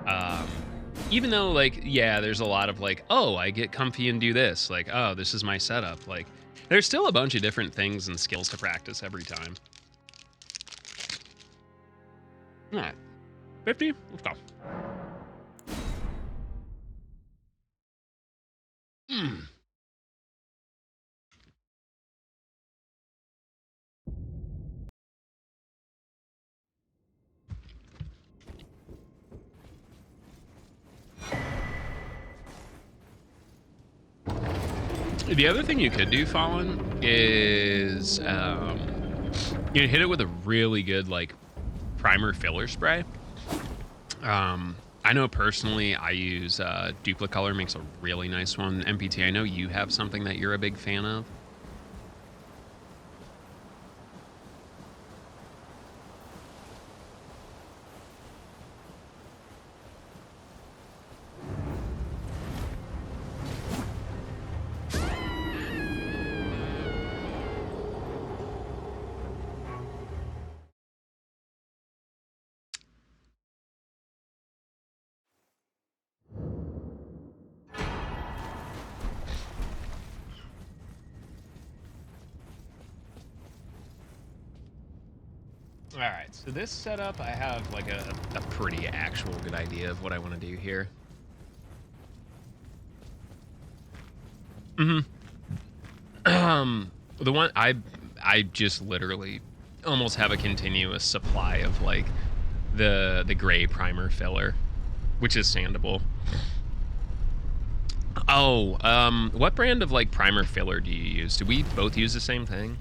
Um, Even though, like, yeah, there's a lot of like, oh, I get comfy and do this. Like, oh, this is my setup. Like, there's still a bunch of different things and skills to practice every time. All right, 50. Let's go. Mm. The other thing you could do, Fallen, is you hit it with a really good like primer filler spray. I know personally I use Duplicolor, makes a really nice one. MPT, I know you have something that you're a big fan of. All right, so this setup, I have like a pretty actual good idea of what I want to do here. Mm-hmm. The one I just literally almost have a continuous supply of like the gray primer filler, which is sandable. Oh, what brand of like primer filler do you use? Do we both use the same thing?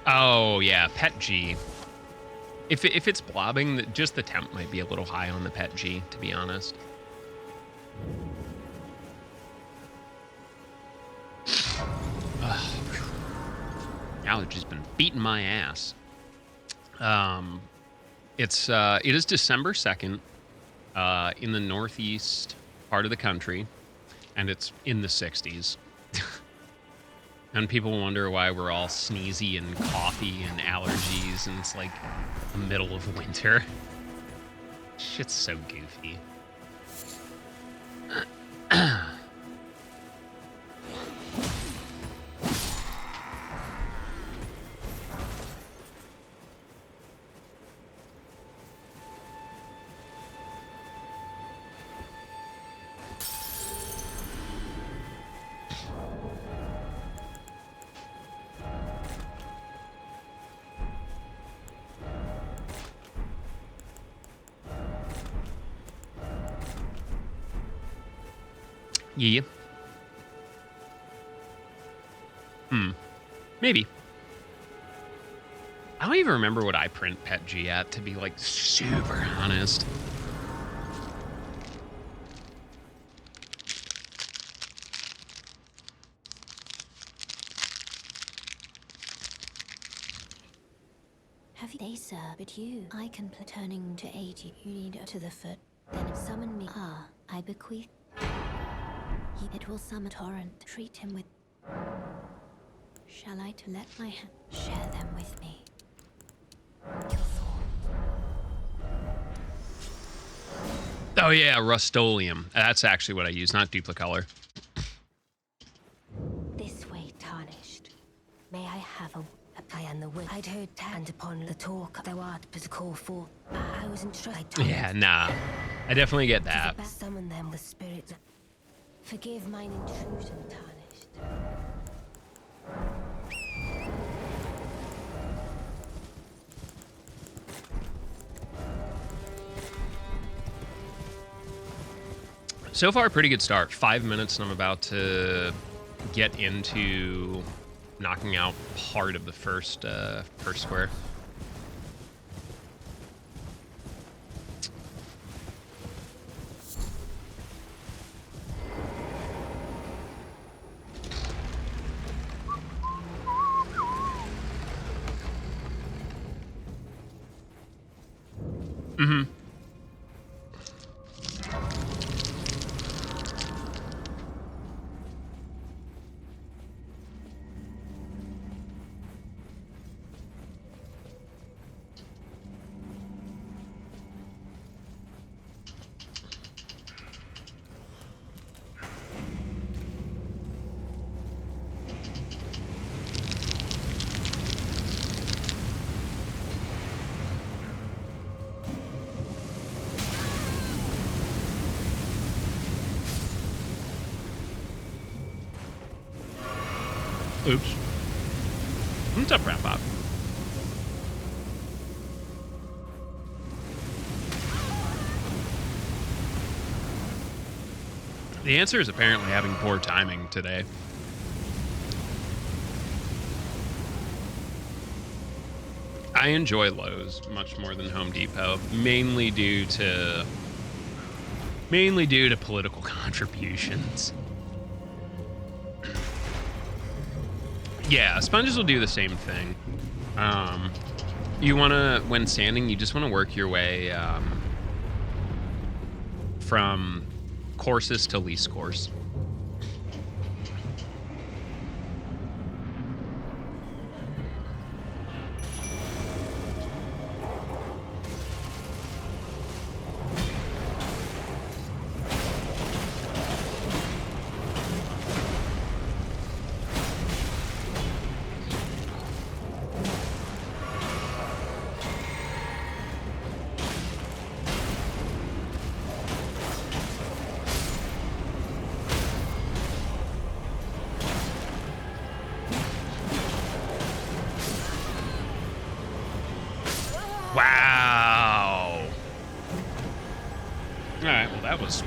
Oh yeah, Pet G. If it's blobbing, just the temp might be a little high on the Pet G, to be honest. Allergy's been beating my ass. It is December 2nd, in the northeast part of the country, and it's in the 60s. And people wonder why we're all sneezy and coughy and allergies, and it's like the middle of winter. Shit's so goofy. Yeah. Maybe. I don't even remember what I print Pet G at, to be like super honest. Have they, sir, but you? I can turning to 80. You need to the foot. Then summon me. Ah, I bequeath. It will summon torrent. Treat him with. Shall I to let my hand share them with me? Your Oh yeah, Rust-Oleum. That's actually what I use, not Duplicolor. This way, tarnished. May I have a I and the will. I'd heard and upon the talk thou art but a call for. I wasn't sure. Yeah, nah. I definitely get that. Summon them with spirits. Forgive mine intrusion, tarnished. So far, pretty good start. 5 minutes, and I'm about to get into knocking out part of the first square. Mm-hmm. Oops. What's up, Wrap Up? The answer is apparently having poor timing today. I enjoy Lowe's much more than Home Depot, mainly due to political contributions. Yeah, sponges will do the same thing. You want to, when sanding, you just want to work your way from coarsest to least coarse. Wow. Alright, well that was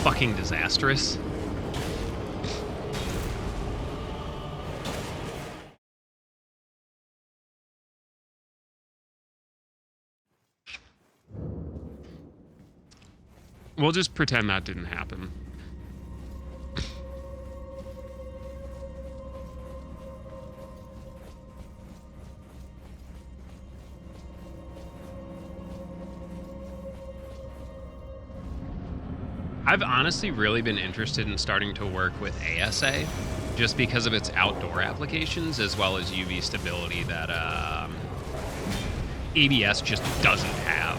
fucking disastrous. We'll just pretend that didn't happen. I've honestly really been interested in starting to work with ASA just because of its outdoor applications as well as UV stability that ABS just doesn't have.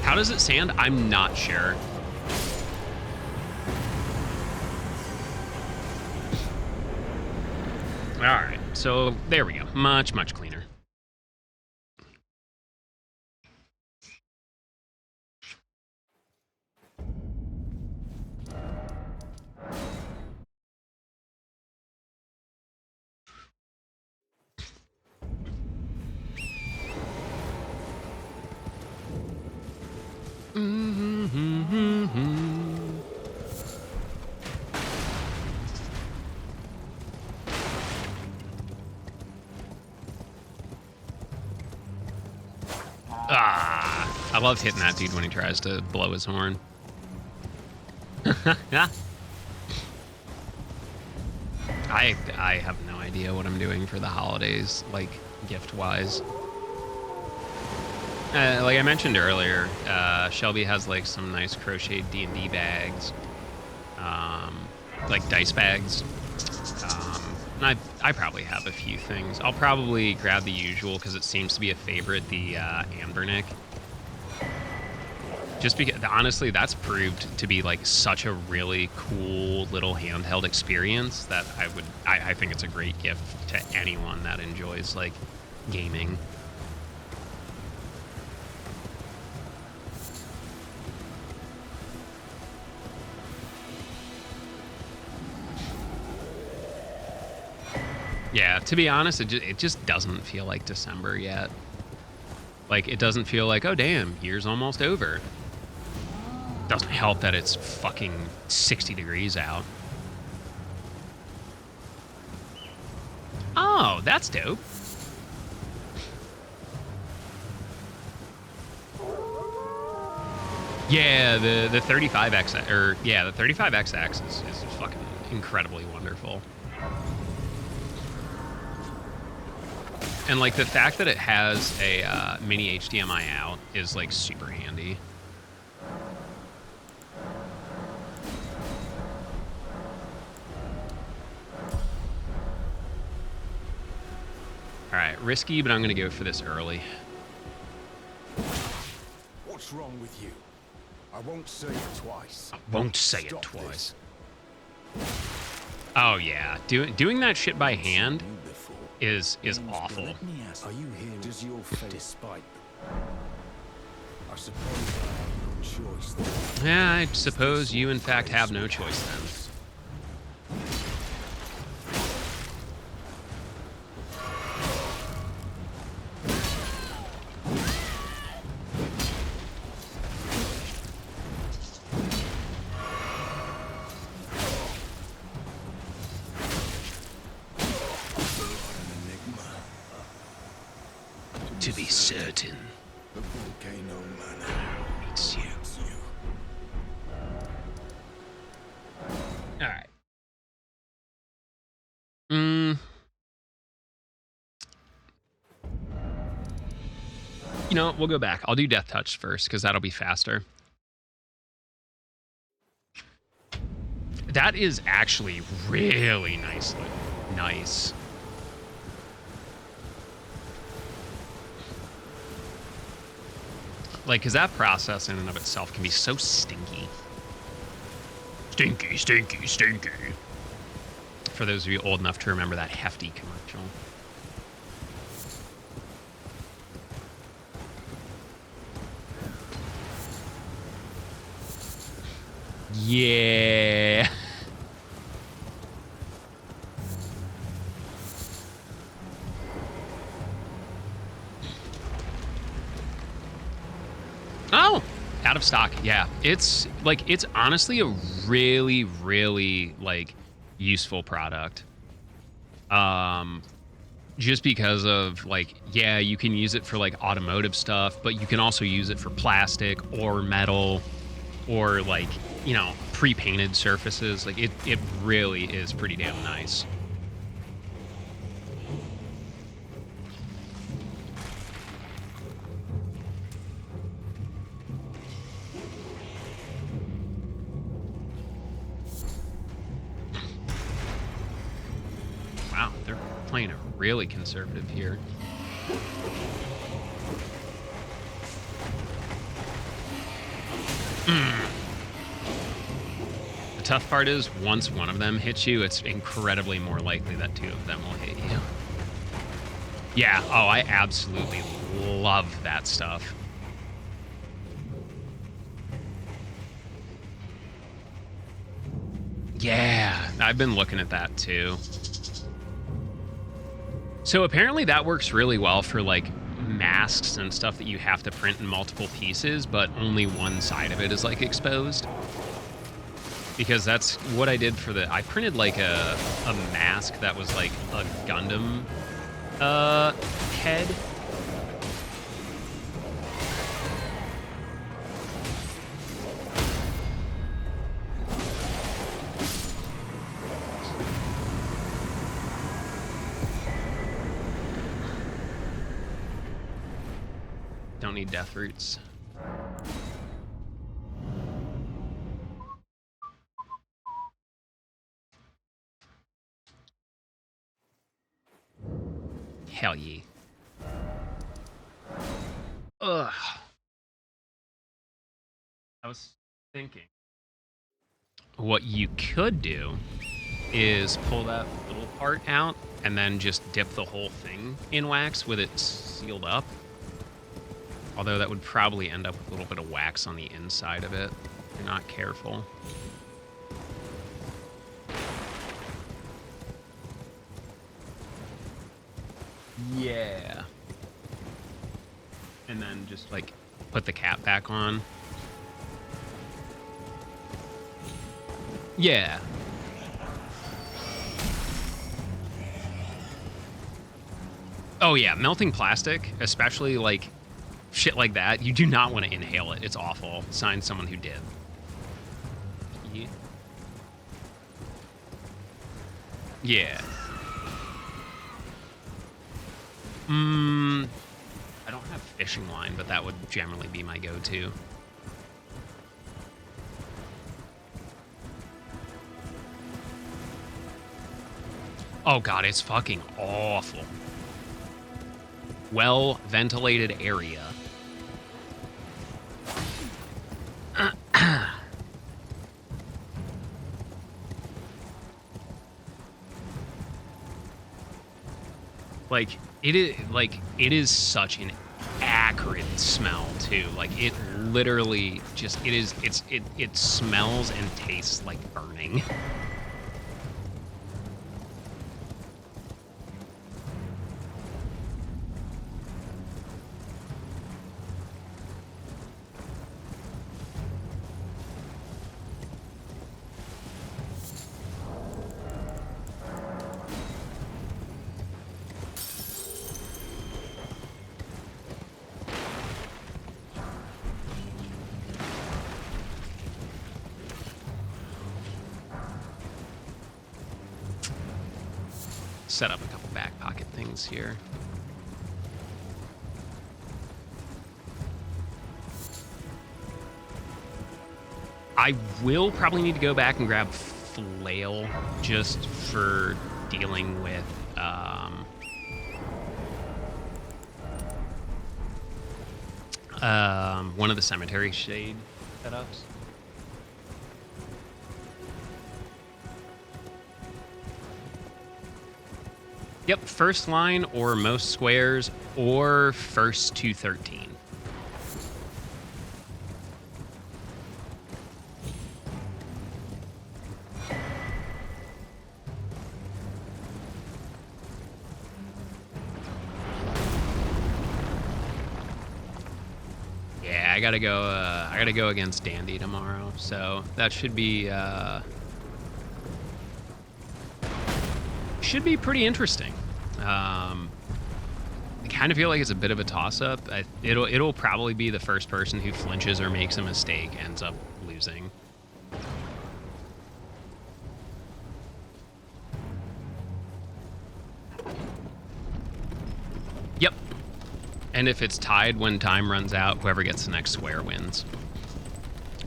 How does it sand? I'm not sure. All right, so there we go. Much, much cleaner. Ah, I love hitting that dude when he tries to blow his horn. Yeah. I have no idea what I'm doing for the holidays, like gift-wise. Like I mentioned earlier, Shelby has like some nice crocheted D&D bags, like dice bags. And I probably have a few things. I'll probably grab the usual because it seems to be a favorite, the Ambernick. Just because, honestly, that's proved to be like such a really cool little handheld experience that I think it's a great gift to anyone that enjoys like gaming. Yeah, to be honest, it just doesn't feel like December yet. Like, it doesn't feel like, oh damn, year's almost over. Doesn't help that it's fucking 60 degrees out. Oh, that's dope. Yeah, the 35X, or yeah, the 35XX is fucking incredibly wonderful. And like the fact that it has a mini HDMI out is like super handy. All right, risky, but I'm gonna go for this early. What's wrong with you? I won't say it twice. I won't say it Stop twice. this. Oh yeah, doing that shit by hand You before. is awful. Let me ask, are you here? Does your fate despite them? I suppose I have no choice. Then. Yeah, I suppose you in fact have no choice then. To be certain, The volcano manor. it's you. It's you. All right. You know, we'll go back. I'll do Death Touch first because that'll be faster. That is actually really nice. Like, because that process in and of itself can be so stinky. Stinky, stinky, stinky. For those of you old enough to remember that hefty commercial. Yeah. Oh, out of stock. Yeah, it's honestly a really, really like useful product. Just because of like, yeah, you can use it for like automotive stuff, but you can also use it for plastic or metal or like, you know, pre-painted surfaces. Like it really is pretty damn nice. Wow, they're playing it really conservative here. The tough part is once one of them hits you, it's incredibly more likely that two of them will hit you. Yeah, oh, I absolutely love that stuff. Yeah, I've been looking at that too. So apparently that works really well for like masks and stuff that you have to print in multiple pieces, but only one side of it is like exposed. Because that's what I did for I printed like a mask that was like a Gundam head. Don't need death roots. Hell yeah. Ugh. I was thinking. What you could do is pull that little part out and then just dip the whole thing in wax with it sealed up. Although that would probably end up with a little bit of wax on the inside of it if you're not careful. Yeah. And then just like put the cap back on. Yeah. Oh yeah, melting plastic, especially like shit like that, you do not want to inhale it. It's awful. Sign someone who did. Yeah. Yeah. I don't have fishing line, but that would generally be my go-to. Oh god, it's fucking awful. Well-ventilated area. It is such an acrid smell too. Like it literally just it smells and tastes like burning. Set up a couple back pocket things here. I will probably need to go back and grab flail just for dealing with one of the cemetery shade setups. Yep, first line or most squares or first 213. Yeah, I gotta go. I gotta go against Dandy tomorrow, so that should be pretty interesting. I kind of feel like it's a bit of a toss-up. It'll probably be the first person who flinches or makes a mistake ends up losing. Yep. And if it's tied when time runs out, whoever gets the next square wins.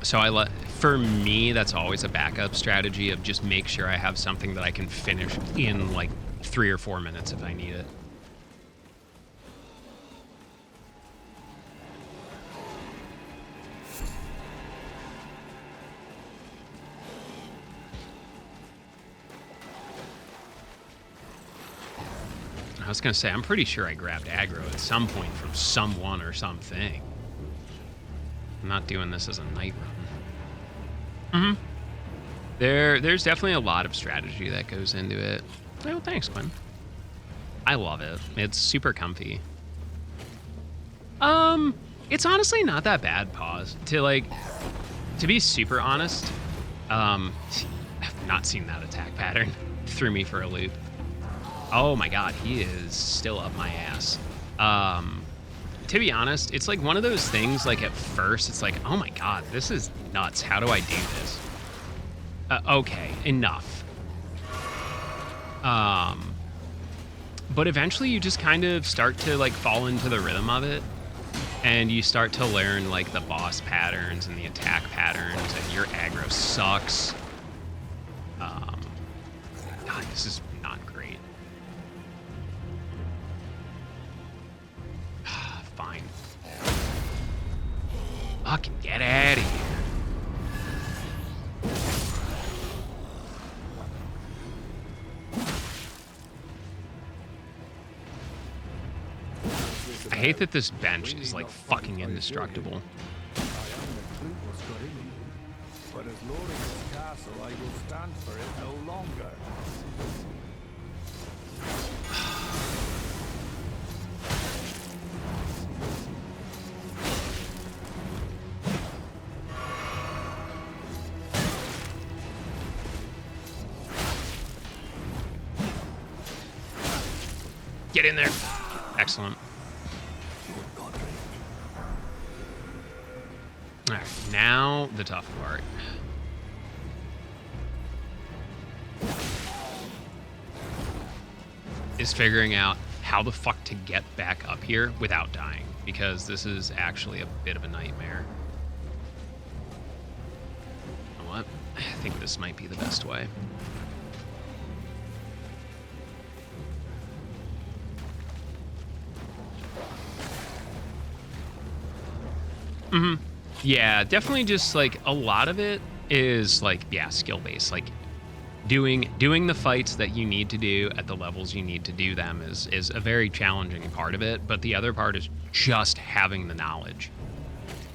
So for me, that's always a backup strategy of just make sure I have something that I can finish in like 3 or 4 minutes if I need it. I was gonna say, I'm pretty sure I grabbed aggro at some point from someone or something. I'm not doing this as a night run. There's definitely a lot of strategy that goes into it. Oh, thanks, Quinn. I love it. It's super comfy. It's honestly not that bad, pause. To be super honest, I've not seen that attack pattern. Threw me for a loop. Oh my god, he is still up my ass. To be honest, it's like one of those things, like at first, it's like, oh my god, this is nuts. How do I do this? Okay, enough. But eventually you just kind of start to like fall into the rhythm of it. And you start to learn like the boss patterns and the attack patterns, and your aggro sucks. God, this is not great. Fine. Fucking get out of here. I hate that this bench is like fucking indestructible. But as Lord of this castle, I will stand for it no longer. Get in there. Excellent. All right, now the tough part. Is figuring out how the fuck to get back up here without dying, because this is actually a bit of a nightmare. You know what? I think this might be the best way. Yeah, definitely just like a lot of it is like, yeah, skill based. Like doing the fights that you need to do at the levels you need to do them is a very challenging part of it, but the other part is just having the knowledge.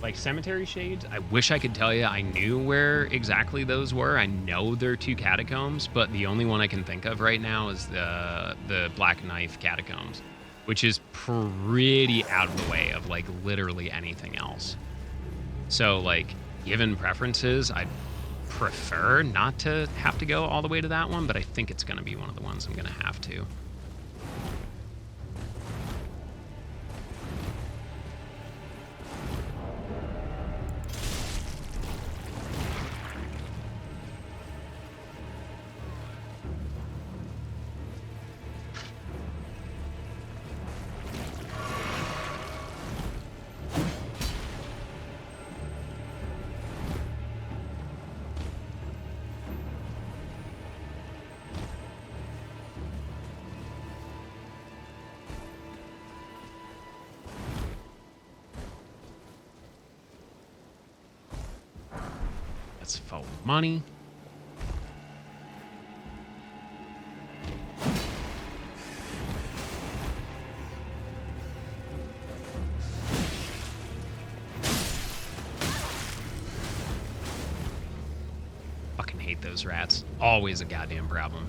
Like Cemetery Shades, I wish I could tell you I knew where exactly those were. I know they're 2 catacombs, but the only one I can think of right now is the Black Knife catacombs, which is pretty out of the way of like literally anything else. So like given preferences, I prefer not to have to go all the way to that one, but I think it's going to be one of the ones I'm going to have to. Let's follow money. Fucking hate those rats. Always a goddamn problem.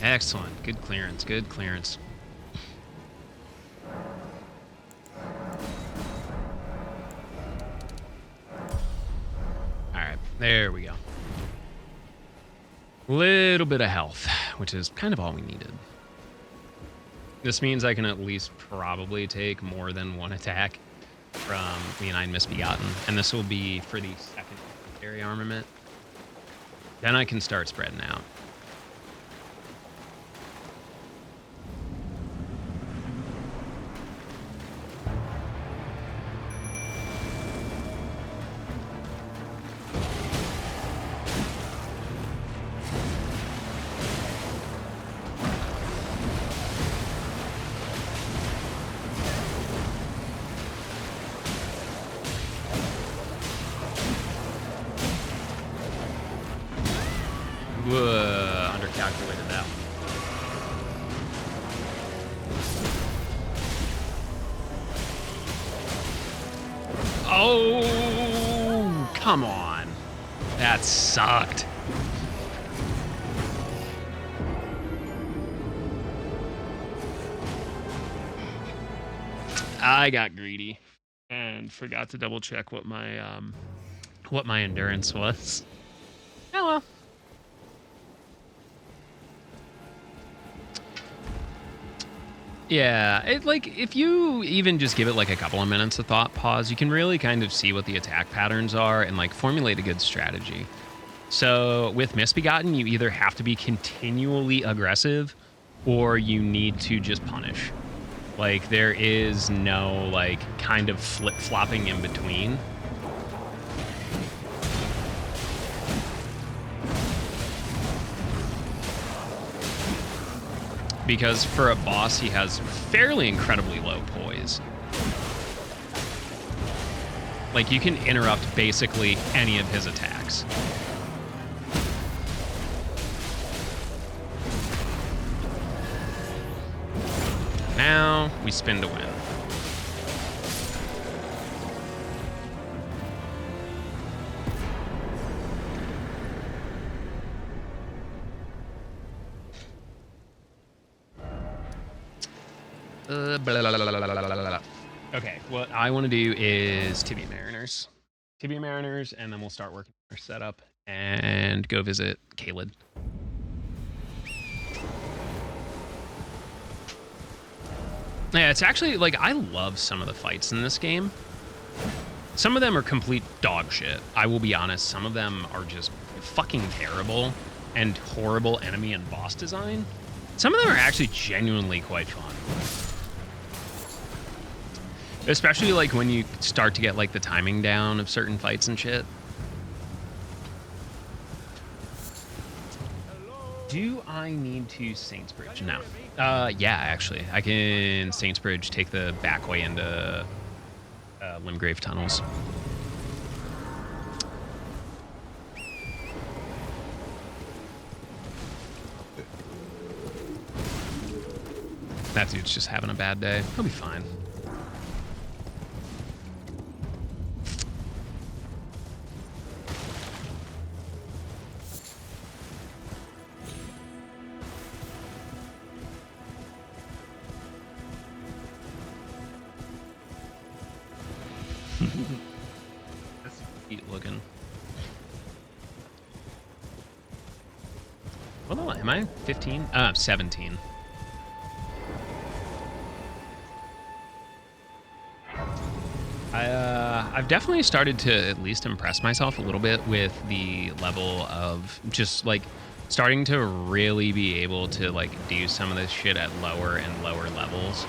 Excellent. Good clearance. Good clearance. All right. There we go. Little bit of health, which is kind of all we needed. This means I can at least probably take more than one attack from Leonine Misbegotten, and this will be for the second area armament. Then I can start spreading out. Undercalculated that one. Oh, come on. That sucked. I got greedy and forgot to double check what my endurance was. Oh well. Yeah, it like if you even just give it like a couple of minutes of thought pause, you can really kind of see what the attack patterns are and like formulate a good strategy. So with Misbegotten, you either have to be continually aggressive or you need to just punish. Like there is no like kind of flip-flopping in between. Because for a boss, he has fairly incredibly low poise. Like, you can interrupt basically any of his attacks. Now, we spin to win. Blah, blah, blah, blah, blah, blah, blah. Okay, what I want to do is Tibia Mariners. Tibia Mariners, and then we'll start working on our setup and go visit Caelid. Yeah, it's actually, like, I love some of the fights in this game. Some of them are complete dog shit. I will be honest, some of them are just fucking terrible and horrible enemy and boss design. Some of them are actually genuinely quite fun. Especially, like, when you start to get, like, the timing down of certain fights and shit. Do I need to Saintsbridge? No. Yeah, actually. I can Saintsbridge, take the back way into Limgrave Tunnels. That dude's just having a bad day. He'll be fine. That's neat looking. What am I? 15? 17. I've definitely started to at least impress myself a little bit with the level of just like starting to really be able to like do some of this shit at lower and lower levels.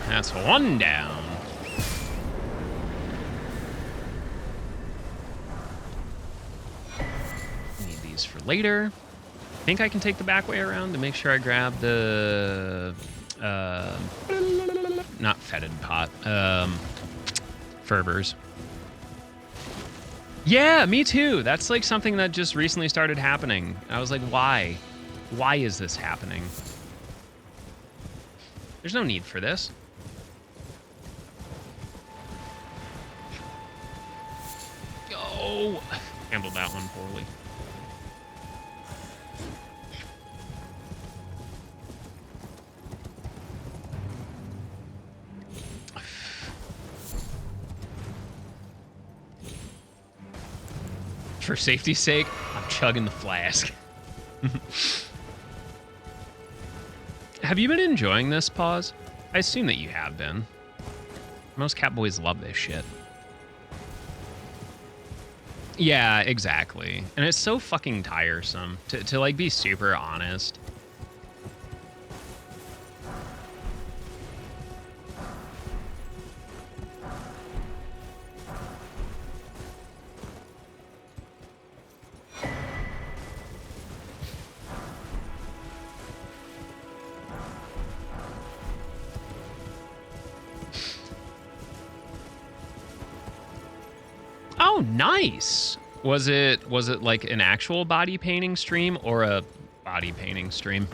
That's one down. Need these for later. I think I can take the back way around to make sure I grab the not fetid pot, fervors. Yeah, me too. That's like something that just recently started happening. I was like, why? Why is this happening? There's no need for this. Oh, handled that one poorly. For safety's sake, I'm chugging the flask. Have you been enjoying this, Pause? I assume that you have been. Most Catboys love this shit. Yeah, exactly. And it's so fucking tiresome to like be super honest. Oh, nice. Was it like an actual body painting stream or a body painting stream?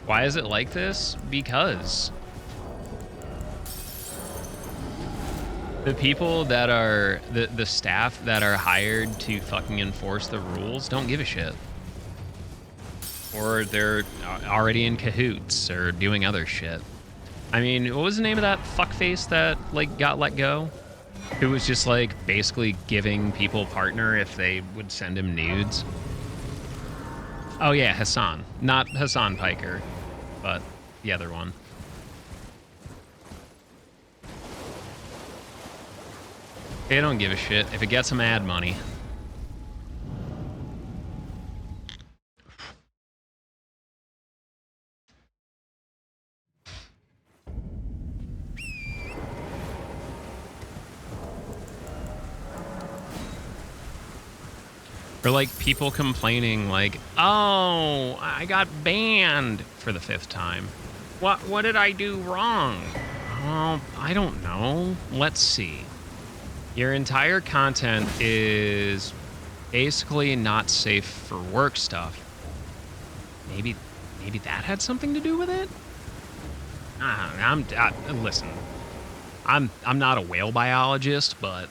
Why is it like this? Because the people that are the staff that are hired to fucking enforce the rules don't give a shit. Or they're already in cahoots or doing other shit. I mean, what was the name of that fuckface that like got let go? Who was just like basically giving people partner if they would send him nudes? Oh yeah, Hassan. Not Hassan Piker, but the other one. They don't give a shit if it gets them ad money. Or like people complaining like, oh, I got banned for the 5th time. What did I do wrong? Oh, I don't know. Let's see. Your entire content is basically not safe for work stuff. Maybe that had something to do with it? Listen. I'm not a whale biologist, but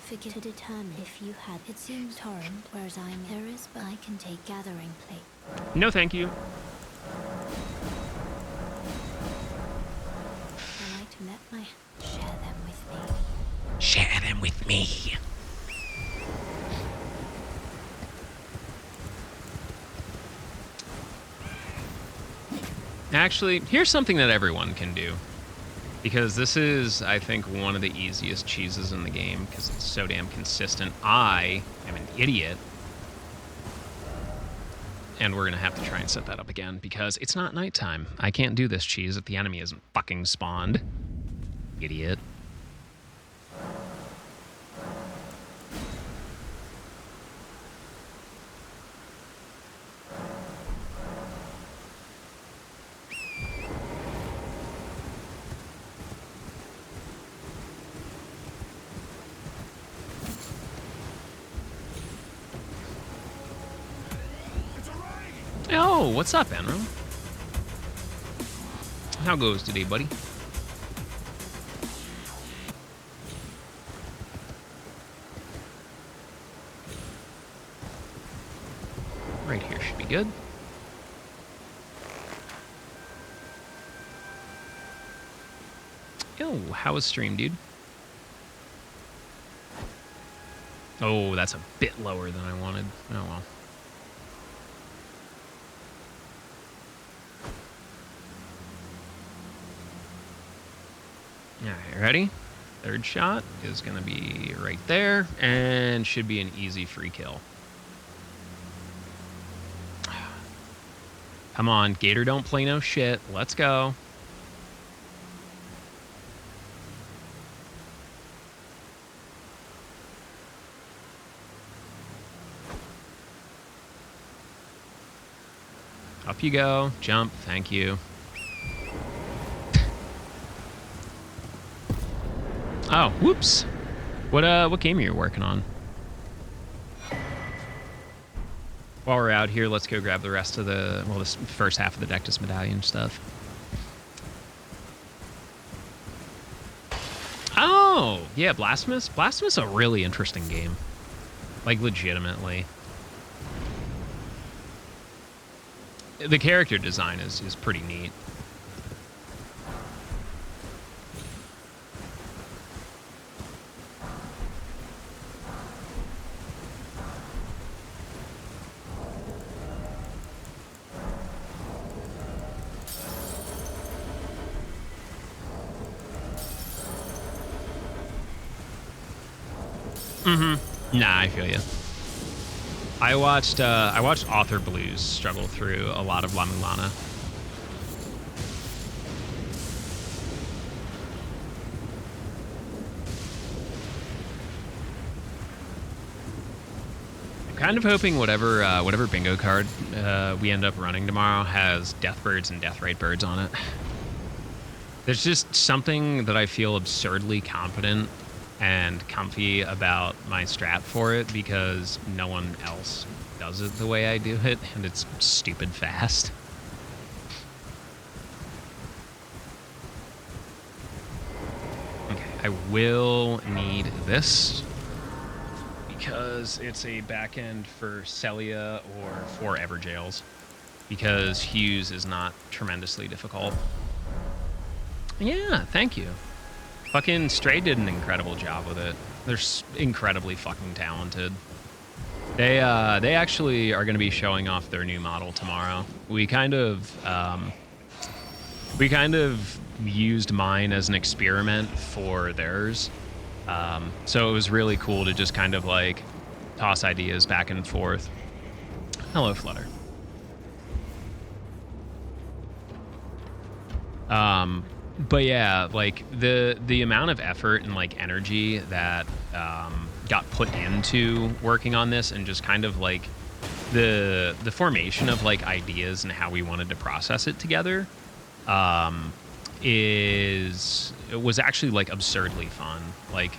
Figure to determine if you had. It seems torrent, whereas there is, but I can take gathering plate. no thank you. I like to let my share them with me. Share them with me. Actually, here's something that everyone can do. Because this is, I think, one of the easiest cheeses in the game because it's so damn consistent. I am an idiot. And we're going to have to try and set that up again because it's not nighttime. I can't do this cheese if the enemy isn't fucking spawned. Idiot. Oh, what's up, Enro? How goes today, buddy? Right here should be good. Yo, how was stream, dude? Oh, that's a bit lower than I wanted. Oh, well. Alright, ready? Third shot is going to be right there and should be an easy free kill. Come on, Gator don't play no shit. Let's go. Up you go. Jump. Thank you. Oh, whoops. What game are you working on? While we're out here, let's go grab the rest of the, well, this first half of the Dectus Medallion stuff. Oh, yeah, Blasphemous. Blasphemous is a really interesting game. Like, legitimately. The character design is pretty neat. Nah, I feel you. I watched Author Blues struggle through a lot of La Mulana. I'm kind of hoping whatever bingo card we end up running tomorrow has Deathbirds and Deathrite Birds on it. There's just something that I feel absurdly confident and comfy about my strat for it because no one else does it the way I do it, and it's stupid fast. Okay, I will need this because it's a back end for Celia or for Everjails because Hughes is not tremendously difficult. Yeah, thank you. Fucking Stray did an incredible job with it. They're incredibly fucking talented. They actually are going to be showing off their new model tomorrow. We kind of used mine as an experiment for theirs. So it was really cool to just kind of like toss ideas back and forth. Hello, Flutter. But yeah, like the amount of effort and like energy that got put into working on this, and just kind of like the formation of like ideas and how we wanted to process it together, it was actually like absurdly fun. Like,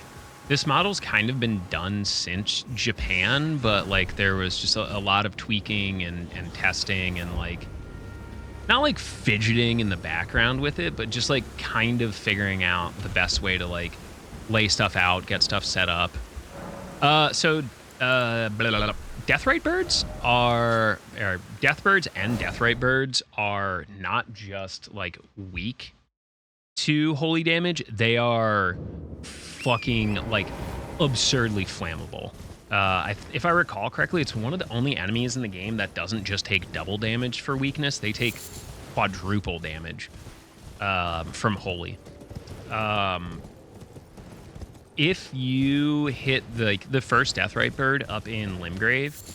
this model's kind of been done since Japan, but like there was just a lot of tweaking and testing, and like not like fidgeting in the background with it, but just like kind of figuring out the best way to like lay stuff out, get stuff set up. Blah, blah, blah. Deathrite birds are, or Deathbirds and Deathrite birds are not just like weak to holy damage, they are fucking like absurdly flammable. If I recall correctly, it's one of the only enemies in the game that doesn't just take double damage for weakness. They take quadruple damage from holy. If you hit the first Deathrite bird up in Limgrave,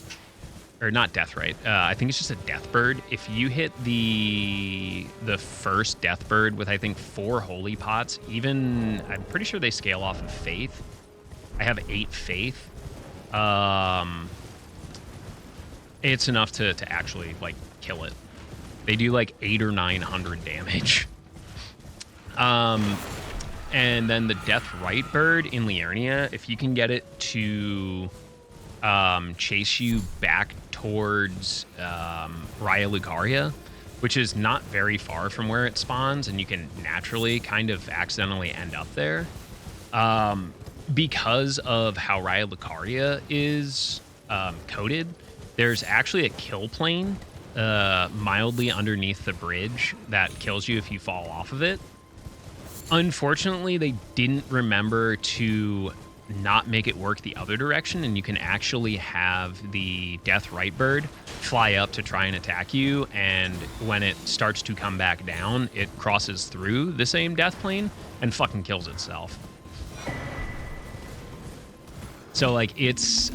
or not Deathrite, I think it's just a Deathbird. If you hit the first Deathbird with, I think, 4 holy pots, even, I'm pretty sure they scale off of faith. I have 8 faith. It's enough to actually like kill it. They do like 800 or 900 damage. And then the Deathrite bird in Liurnia, if you can get it to chase you back towards Raya Lucaria, which is not very far from where it spawns, and you can naturally kind of accidentally end up there. Because of how Raya Lucaria is coded, there's actually a kill plane mildly underneath the bridge that kills you if you fall off of it. Unfortunately, they didn't remember to not make it work the other direction, and you can actually have the Deathrite bird fly up to try and attack you, and when it starts to come back down, it crosses through the same death plane and fucking kills itself. So like it's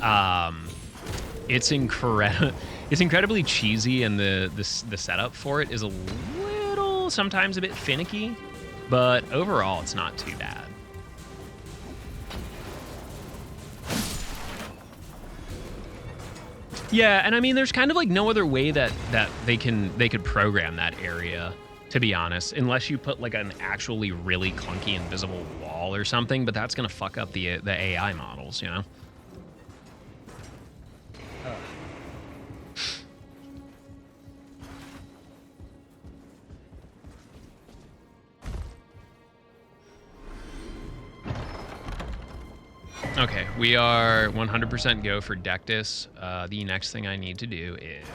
incredibly cheesy, and the setup for it is a little, sometimes a bit finicky, but overall it's not too bad. Yeah, and I mean, there's kind of like no other way that they could program that area, to be honest, unless you put like an actually really clunky invisible wall or something, but that's gonna fuck up the AI models, you know? Okay, we are 100% go for Dectus. The next thing I need to do is...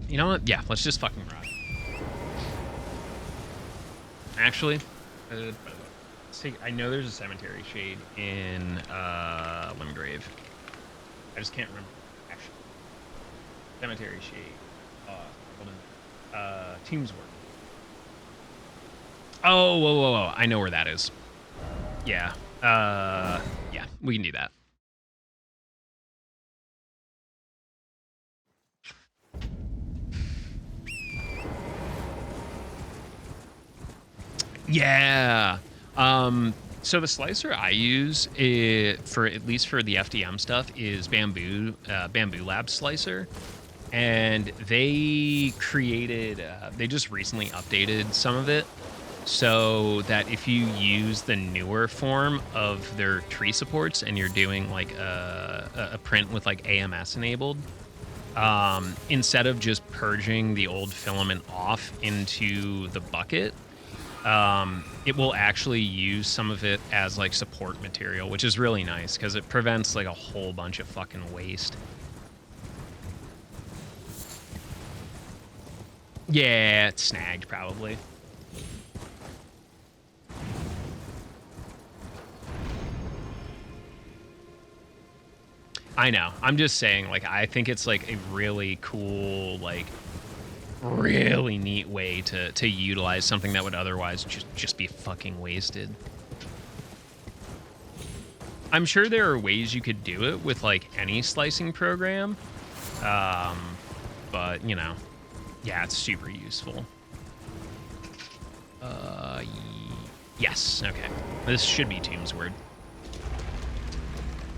You know what? Yeah, let's just fucking run. Actually, let's take, I know there's a cemetery shade in Limgrave. I just can't remember. Actually, cemetery shade. Hold on. Teamswork. Oh, whoa. I know where that is. Yeah. Yeah, we can do that. Yeah. So the slicer I use for, at least for the FDM stuff, is Bamboo Lab slicer. And they created, they just recently updated some of it, so that if you use the newer form of their tree supports and you're doing like a print with like AMS enabled, instead of just purging the old filament off into the bucket, it will actually use some of it as like support material, which is really nice because it prevents like a whole bunch of fucking waste. Yeah, it's snagged probably. I know. I'm just saying, like, I think it's like a really cool, like, really neat way to utilize something that would otherwise just be fucking wasted. I'm sure there are ways you could do it with like any slicing program, But, you know, yeah, it's super useful. Yes, okay. This should be Tomb's Word.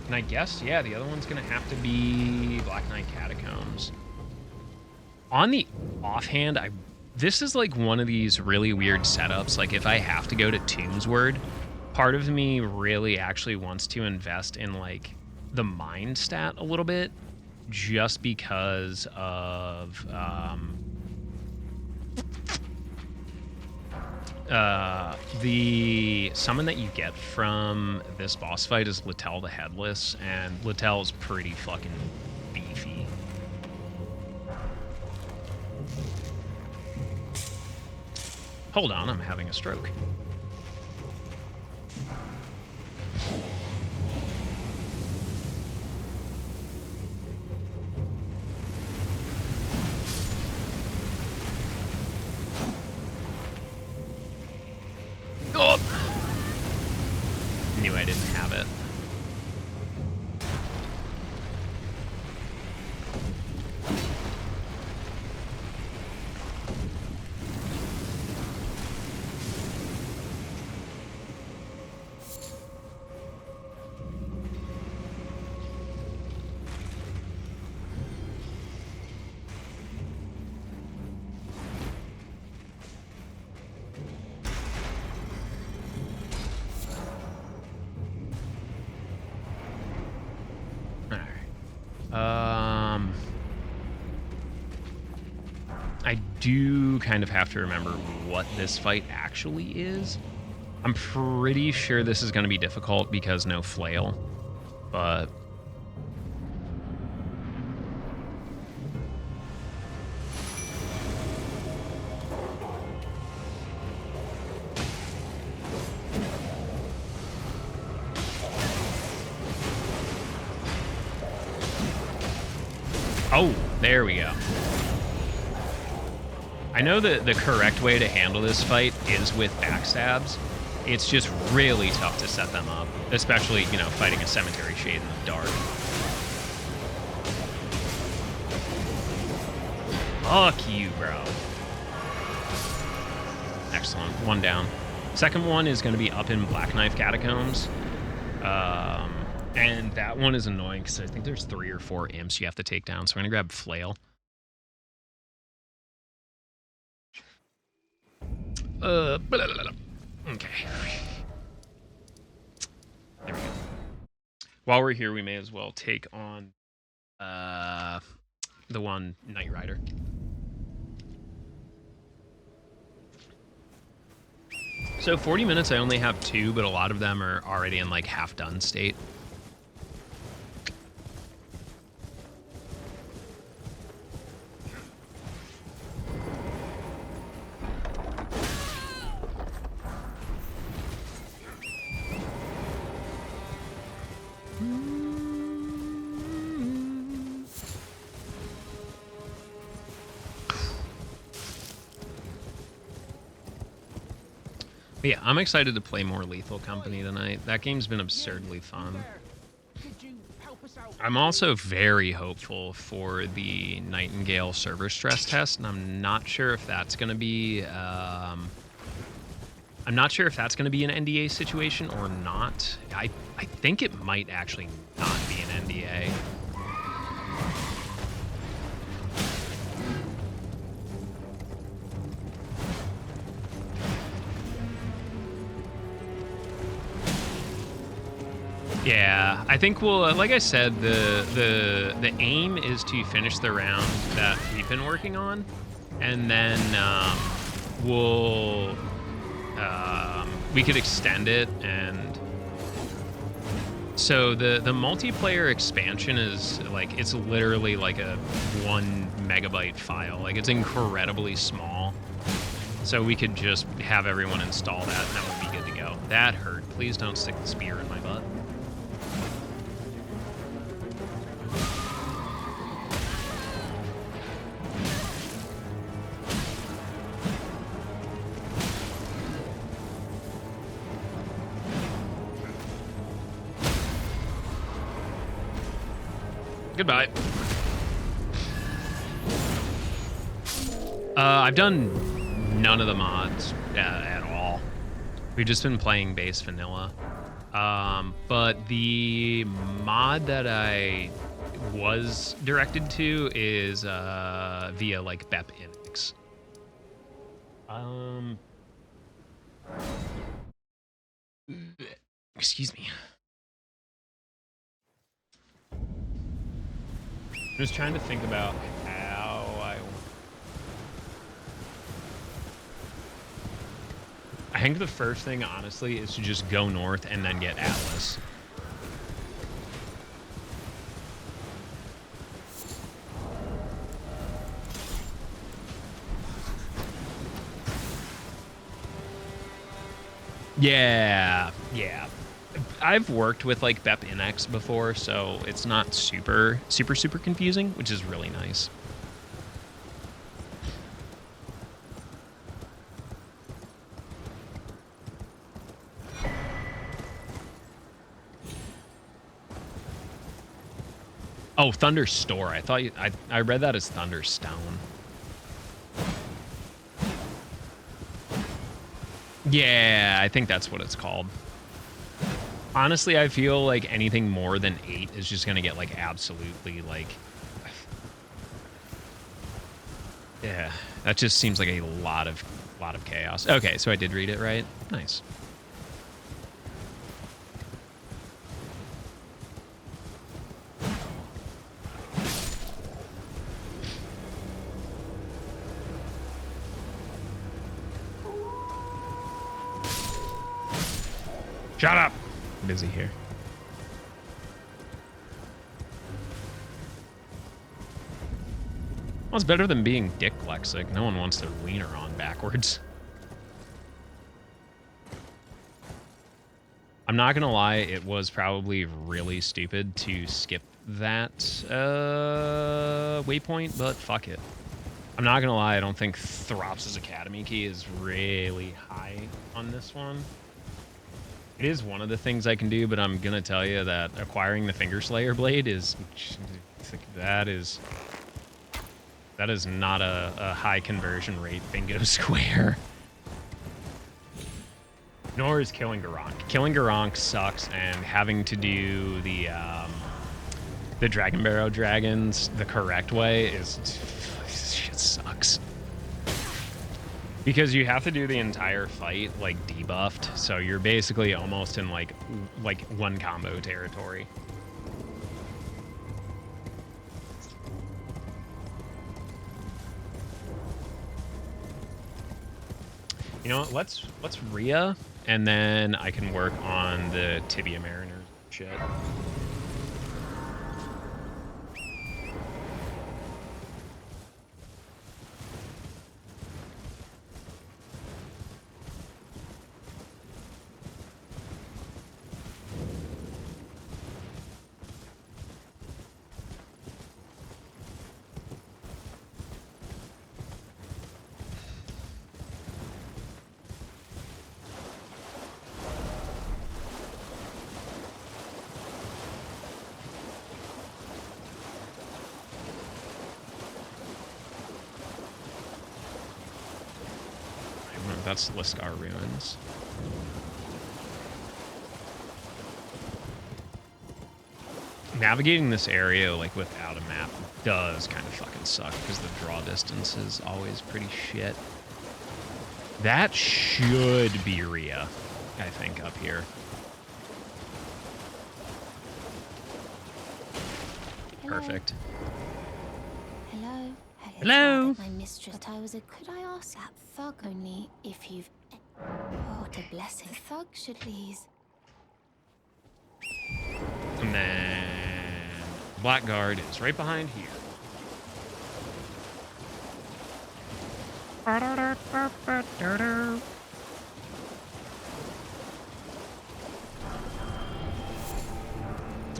And I guess, yeah, the other one's going to have to be Black Knight Catacombs. On the offhand, this is like one of these really weird setups. Like, if I have to go to Tomb's Word, part of me really actually wants to invest in, like, the mind stat a little bit, just because of the summon that you get from this boss fight is Litel the Headless, and Litel's pretty fucking beefy. Hold on, I'm having a stroke. Oh! Knew I didn't have it. I do kind of have to remember what this fight actually is. I'm pretty sure this is going to be difficult because no flail, but... Oh, there we go. I know that the correct way to handle this fight is with backstabs. It's just really tough to set them up, especially, you know, fighting a Cemetery Shade in the dark. Fuck you, bro. Excellent. One down. Second one is going to be up in Black Knife Catacombs. And that one is annoying because I think there's 3 or 4 imps you have to take down. So I'm going to grab Flail. Okay. There we go. While we're here, we may as well take on the one Knight Rider. So 40 minutes, I only have 2, but a lot of them are already in like half done state. But yeah, I'm excited to play more Lethal Company tonight. That game's been absurdly fun. I'm also very hopeful for the Nightingale server stress test, and I'm not sure if that's going to be an NDA situation or not. I think it might actually not be an NDA. Yeah, I think we'll, like I said, the aim is to finish the round that we've been working on, and then we could extend it. And so the multiplayer expansion is like, it's literally like a 1 megabyte file. Like, it's incredibly small. So we could just have everyone install that, and that would be good to go. That hurt. Please don't stick the spear in my butt. Goodbye. I've done none of the mods at all. We've just been playing base vanilla. But the mod that I was directed to is via like BEP Index. Excuse me. I'm just trying to think about how I think the first thing, honestly, is to just go north and then get Atlas. Yeah. I've worked with like BEP Index before, so it's not super confusing, which is really nice. Oh, Thunder Store. I thought I read that as Thunderstone. Yeah, I think that's what it's called. Honestly, I feel like anything more than 8 is just gonna get like absolutely like, yeah, that just seems like a lot of chaos. Okay, so I did read it right. Nice. Shut up. I'm busy here. Well, it's better than being dyslexic. No one wants their wiener on backwards. I'm not gonna lie, it was probably really stupid to skip that waypoint, but fuck it. I'm not gonna lie, I don't think Throps's Academy key is really high on this one. It is one of the things I can do, but I'm gonna tell you that acquiring the Finger Slayer blade is that is not a high conversion rate bingo square. Nor is killing Garank. Killing Garank sucks, and having to do the Dragon Barrow dragons the correct way is shit sucks. Because you have to do the entire fight like debuffed, so you're basically almost in like one combo territory. You know what? Let's Rhea, and then I can work on the Tibia Mariners shit. That's Liskar Ruins. Navigating this area like without a map does kind of fucking suck because the draw distance is always pretty shit. That should be Rhea, I think, up here. Hello. Perfect. Hello. Hello. My mistress. But I was a. Could I ask that thug only if you've? Oh, what a blessing. The thug should please. And then Blackguard is right behind here.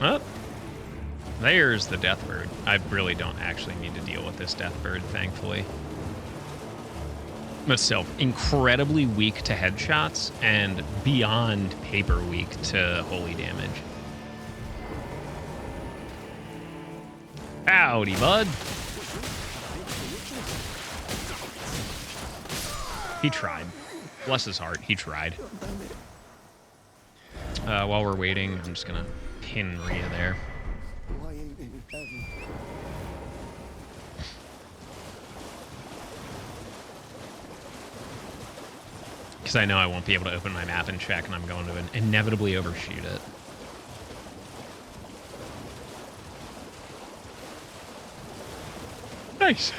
Oh, there's the Deathbird. I really don't actually need to deal with this Deathbird, thankfully. But still, incredibly weak to headshots and beyond paper weak to holy damage. Howdy, bud. He tried. Bless his heart, he tried. While we're waiting, I'm just gonna pin Rhea there. Why ain't in heaven? Because I know I won't be able to open my map and check, and I'm going to inevitably overshoot it. Nice.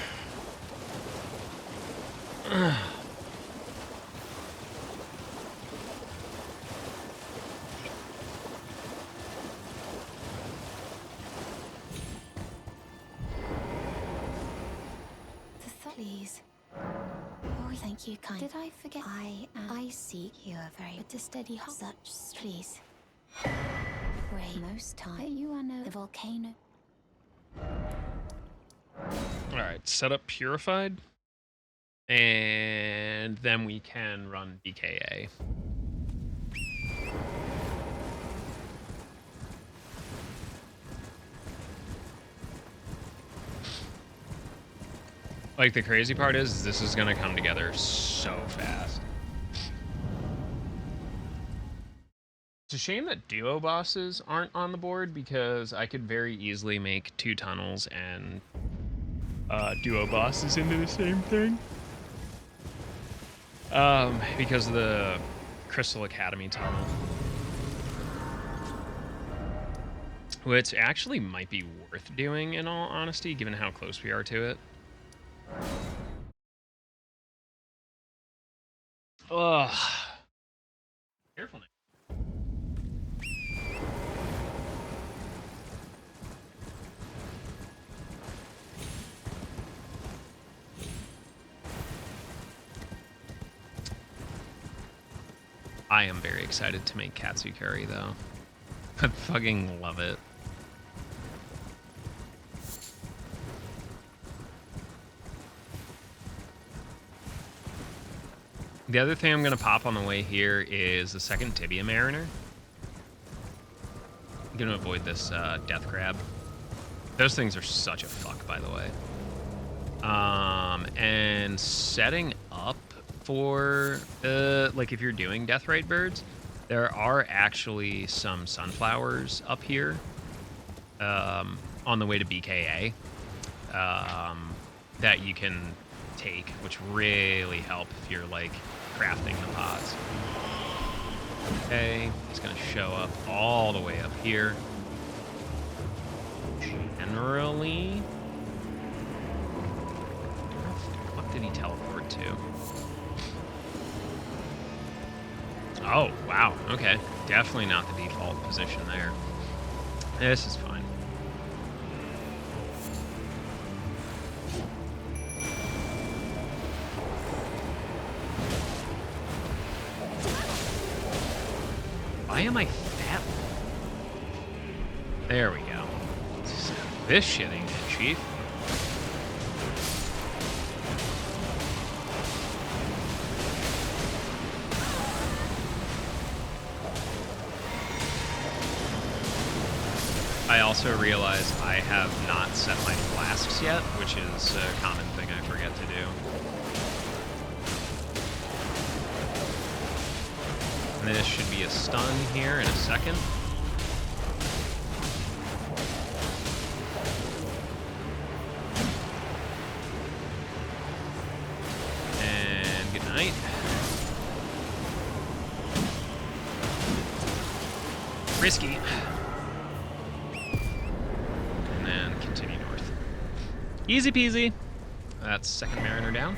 Please. Oh, thank you, kind. Did I forget? I see you are very but to steady such please. Ray, most time you are no the volcano. All right, set up Purified, and then we can run DKA. Like, the crazy part is this is gonna come together so fast. It's a shame that duo bosses aren't on the board, because I could very easily make 2 tunnels and duo bosses into the same thing. Because of the Crystal Academy tunnel. Which actually might be worth doing, in all honesty, given how close we are to it. Ugh. Careful now. I am very excited to make Katsukuri, though. I fucking love it. The other thing I'm going to pop on the way here is the second Tibia Mariner. I'm going to avoid this Death Grab. Those things are such a fuck, by the way. And setting up for, like, if you're doing Deathrite Birds, there are actually some sunflowers up here on the way to BKA that you can take, which really help if you're, like, crafting the pods. Okay, it's gonna show up all the way up here. Generally, where the fuck did he teleport to? Oh, wow, okay. Definitely not the default position there. This is fine. Why am I fat? There we go. This shit ain't it, Chief. I also realize I have not set my flasks yet, which is a common thing I forget to do. This should be a stun here in a second. And good night. Risky. And then continue north. Easy peasy. That's second Mariner down.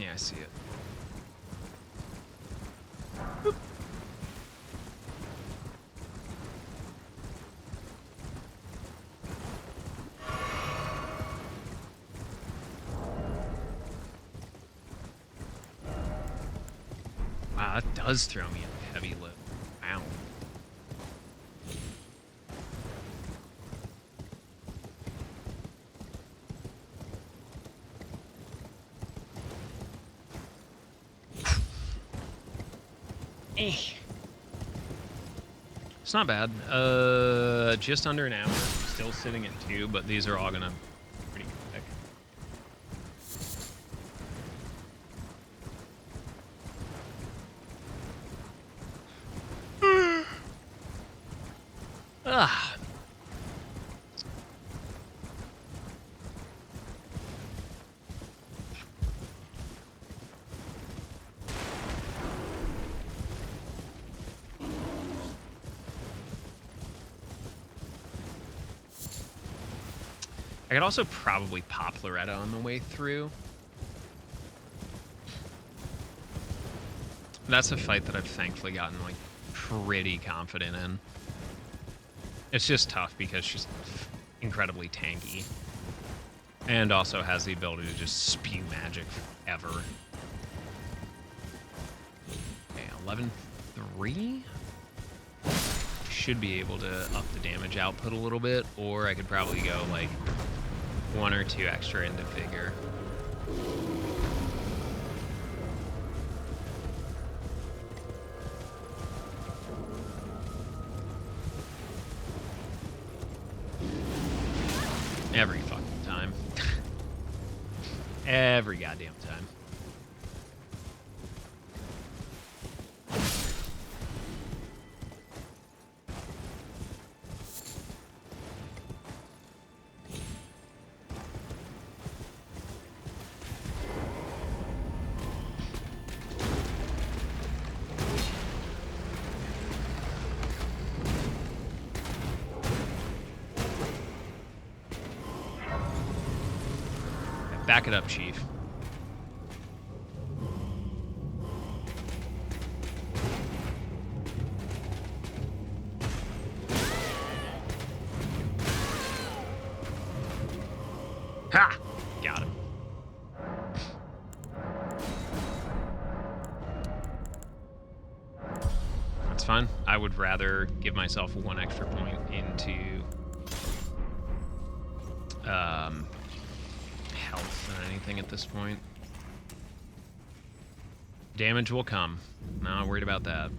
Yeah, I see it. Boop. Wow, that does throw me a heavy lift. Wow. It's not bad. Just under an hour. Still sitting at 2, but these are all gonna be pretty quick. Ah. I could also probably pop Loretta on the way through. That's a fight that I've thankfully gotten, like, pretty confident in. It's just tough because she's incredibly tanky. And also has the ability to just spew magic forever. Okay, 11-3? Should be able to up the damage output a little bit, or I could probably go, like, 1 or 2 extra into Vigor. Every fucking time. Every goddamn time. Back it up, Chief. Ha! Got him. That's fine. I would rather give myself 1 extra point into health than anything at this point. Damage will come. Not worried about that.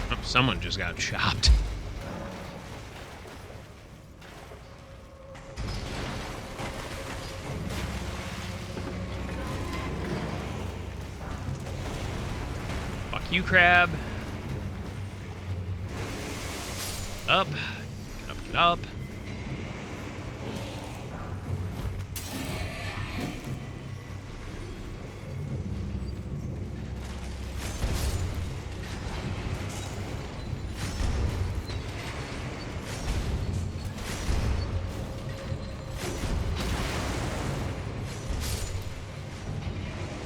Oh, someone just got chopped. Fuck you, crab. Up. Get up, get up.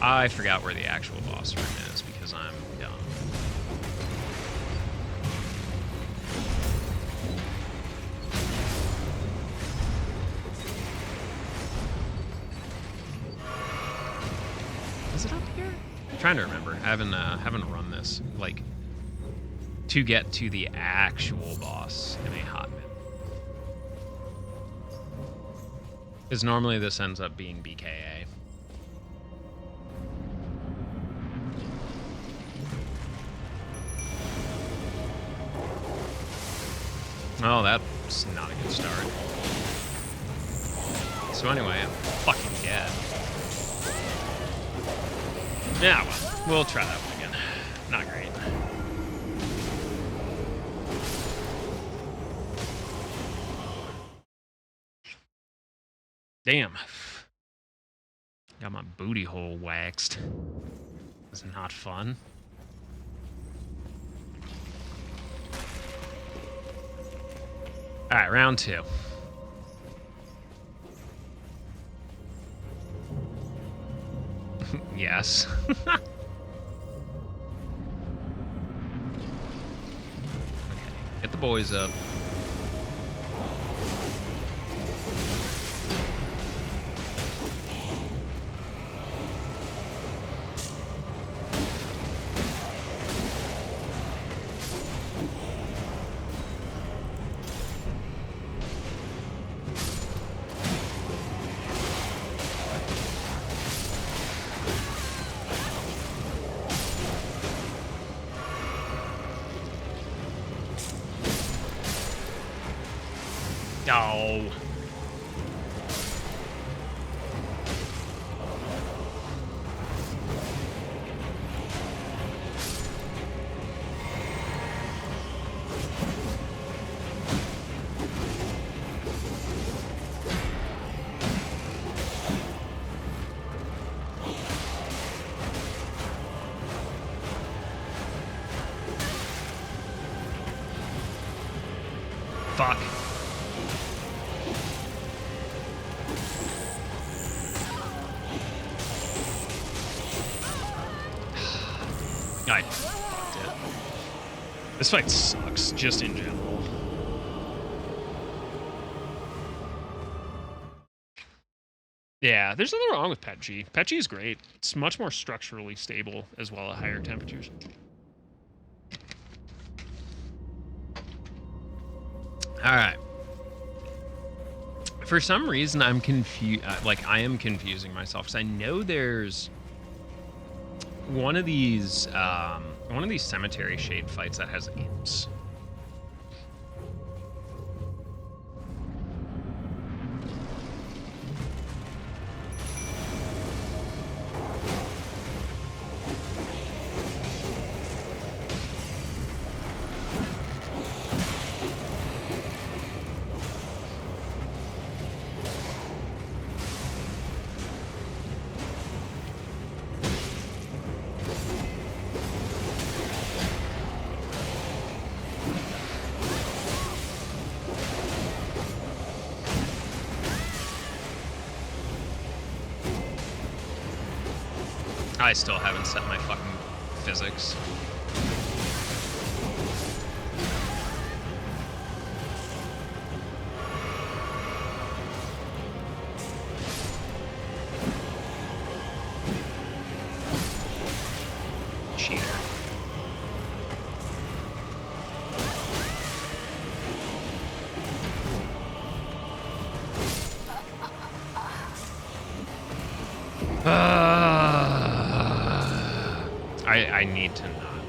I forgot where the actual boss room is because I'm dumb. Is it up here? I'm trying to remember. I haven't run this like to get to the actual boss in a hot minute. Because normally this ends up being BKA. Oh, that's not a good start. So anyway, I'm fucking dead. Yeah, well, we'll try that one again. Not great. Damn. Got my booty hole waxed. That's not fun. All right, round 2. Yes. Okay, get the boys up. Oh. Fuck. I fucked it. This fight sucks, just in general. Yeah, there's nothing wrong with PETG. PETG is great. It's much more structurally stable as well at higher temperatures. All right. For some reason, I'm confused. Like, I am confusing myself because I know there's one of these cemetery shade fights that has imps. I still haven't set my fucking physics. Cheater. I need to not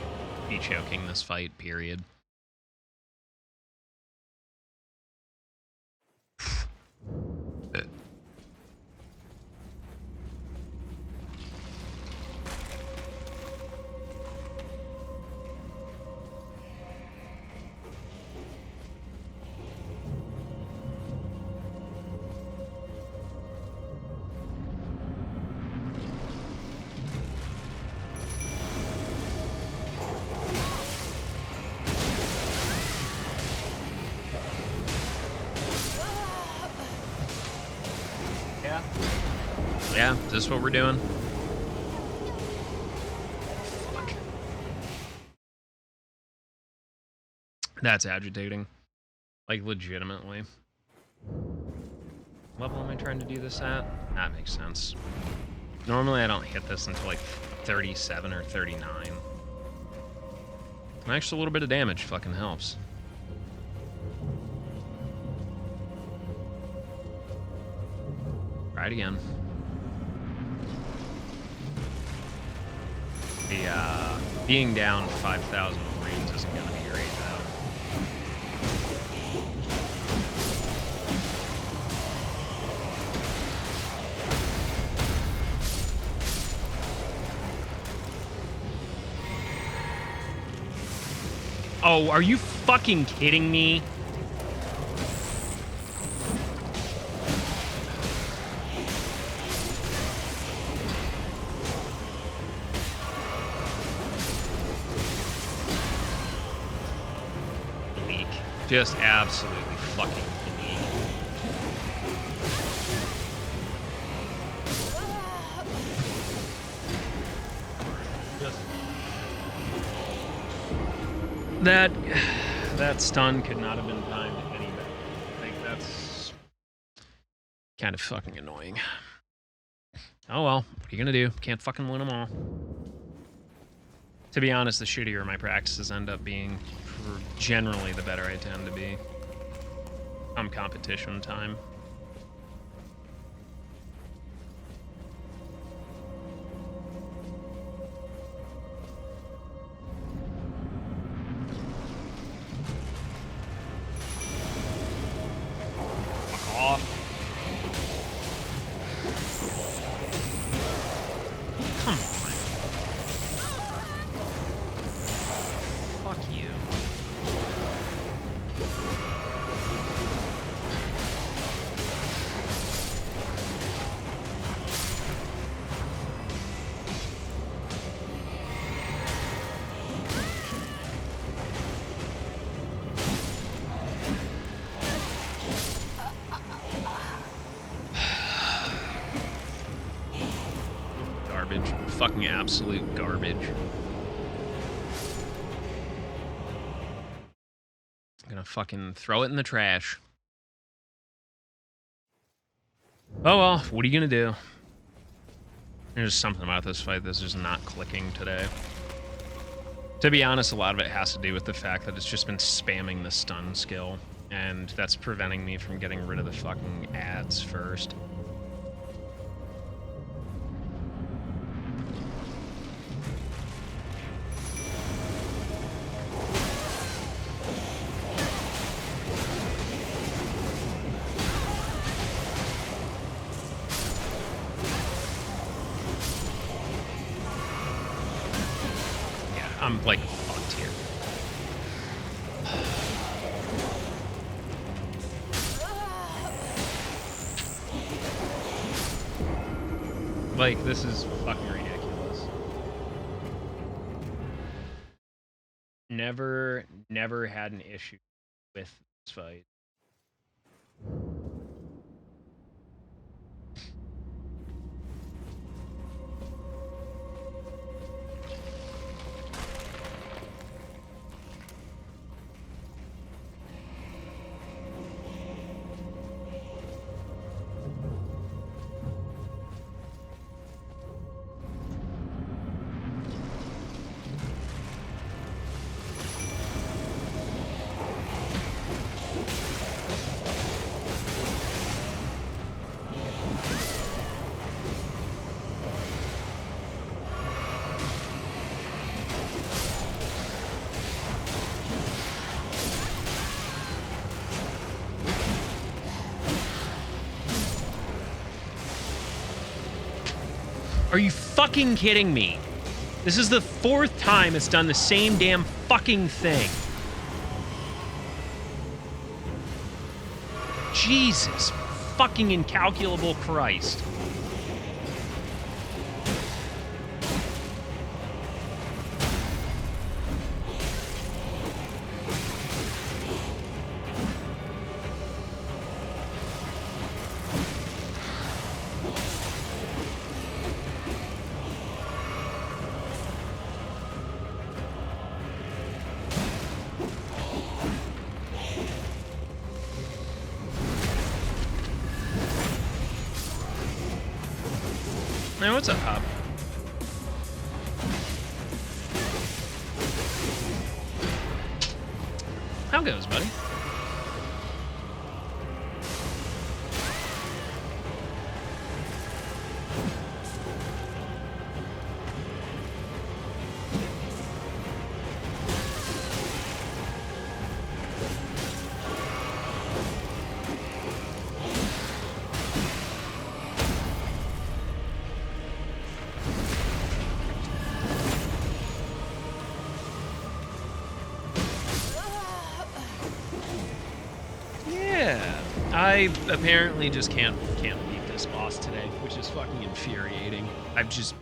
be choking this fight, period. Yeah, is this what we're doing? Fuck. That's agitating. Like, legitimately. What level am I trying to do this at? That makes sense. Normally I don't hit this until like 37 or 39. An extra little bit of damage fucking helps. Try it again. Being down 5,000 Marines isn't going to be great, though. Oh, are you fucking kidding me? Just absolutely fucking unique. That stun could not have been timed any better. Like, that's kind of fucking annoying. Oh well, what are you gonna do? Can't fucking win them all. To be honest, the shittier my practices end up being, generally the better I tend to be. Come competition time. Fuck off. Come on. Fuck you. Garbage. Fucking absolute garbage. I'm gonna fucking throw it in the trash. Oh well, what are you gonna do? There's something about this fight that's just not clicking today. To be honest, a lot of it has to do with the fact that it's just been spamming the stun skill, and that's preventing me from getting rid of the fucking ads first. Yeah, I'm like fucked here. Like, this is fucking ridiculous. Never had an issue with this fight. Are you fucking kidding me? This is the 4th time it's done the same damn fucking thing. Jesus fucking incalculable Christ. Hey, what's up, Hop? How goes, buddy? I apparently just can't beat this boss today, which is fucking infuriating. I've just...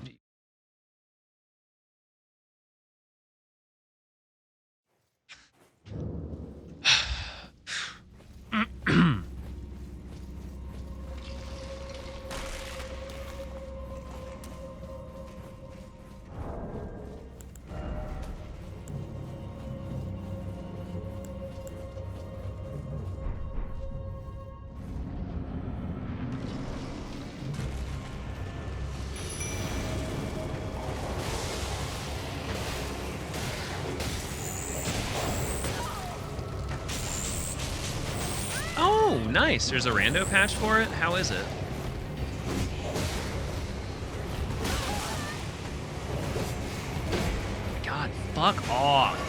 nice. There's a rando patch for it? How is it? God, fuck off.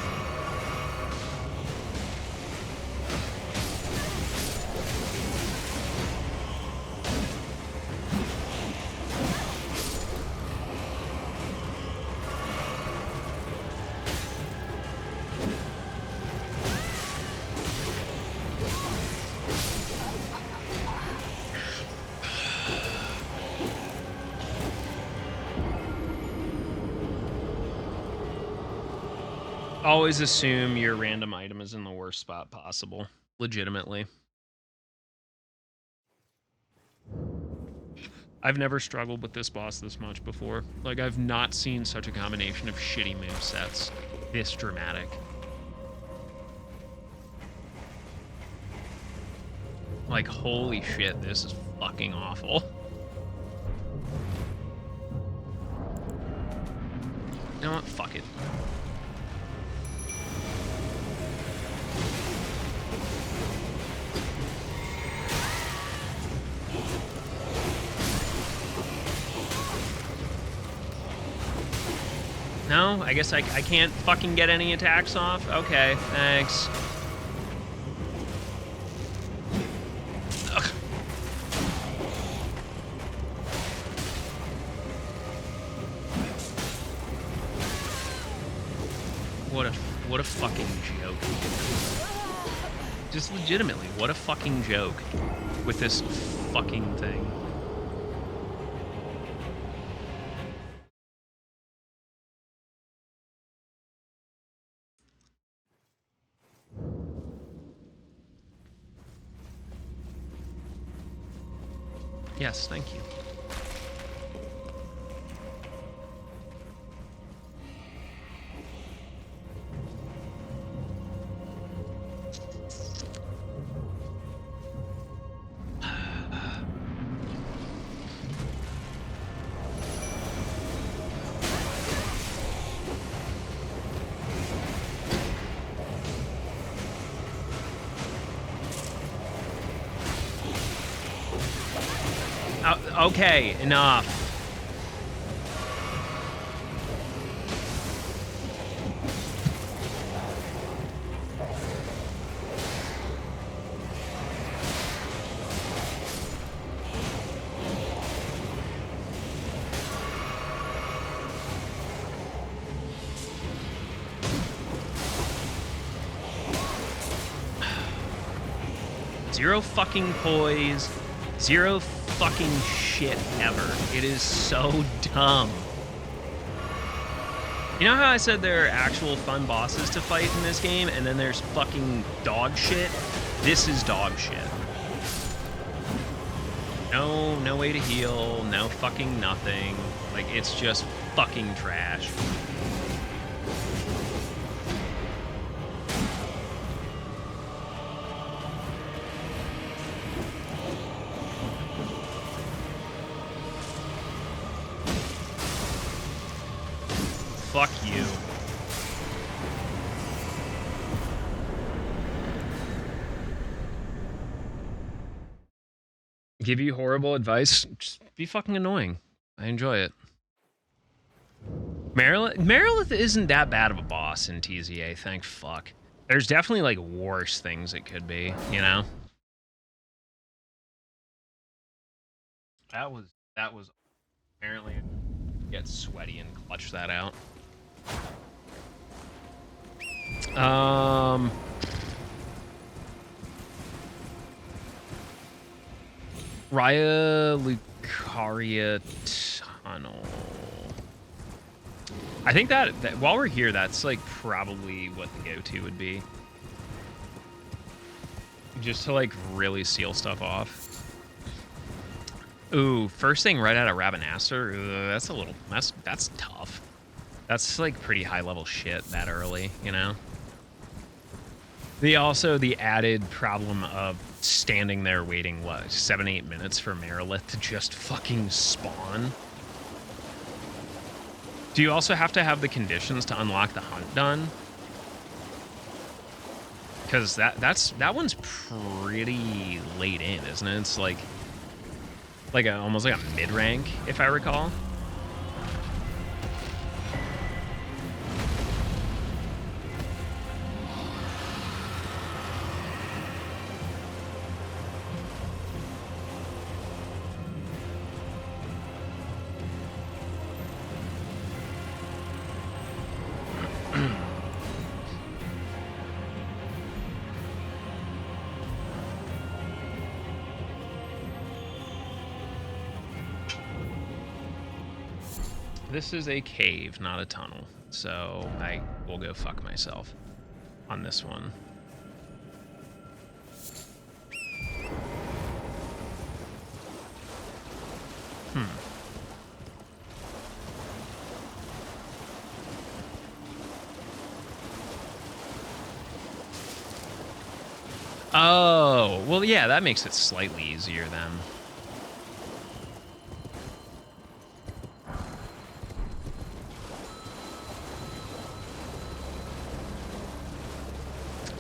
Always assume your random item is in the worst spot possible. Legitimately. I've never struggled with this boss this much before. Like, I've not seen such a combination of shitty movesets this dramatic. Like, holy shit, this is fucking awful. You know what? Fuck it. No, I guess I can't fucking get any attacks off? Okay, thanks. Ugh. What a fucking joke. Just legitimately, what a fucking joke with this fucking thing. Yes, thank you. Okay, enough. Zero fucking poise. Zero fucking shit ever. It is so dumb. You know how I said there are actual fun bosses to fight in this game, and then there's fucking dog shit? This is dog shit. No way to heal, no fucking nothing. Like, it's just fucking trash. Fuck you. Give you horrible advice? Just be fucking annoying. I enjoy it. Merilith isn't that bad of a boss in TZA, thank fuck. There's definitely, like, worse things it could be, you know? That was apparently get sweaty and clutch that out. Raya Lucaria Tunnel. I think that while we're here, that's like probably what the go-to would be. Just to like really seal stuff off. Ooh, first thing right out of Rabanastre, that's tough. That's like pretty high level shit that early, you know? The added problem of standing there waiting, what, 7-8 minutes for Merilith to just fucking spawn? Do you also have to have the conditions to unlock the hunt done? Because that one's pretty late in, isn't it? It's like almost like a mid rank, if I recall. This is a cave, not a tunnel. So I will go fuck myself on this one. Oh, well, yeah, that makes it slightly easier then.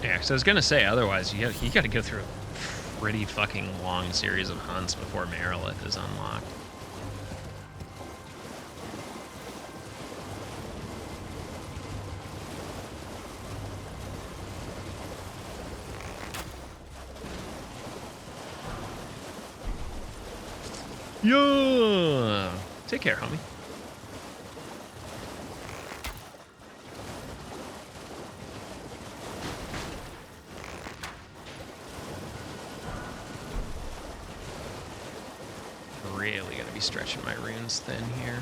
Yeah, because I was gonna say, otherwise you got to go through a pretty fucking long series of hunts before Marilith is unlocked. Yeah. Take care, homie. Really gonna be stretching my runes thin here.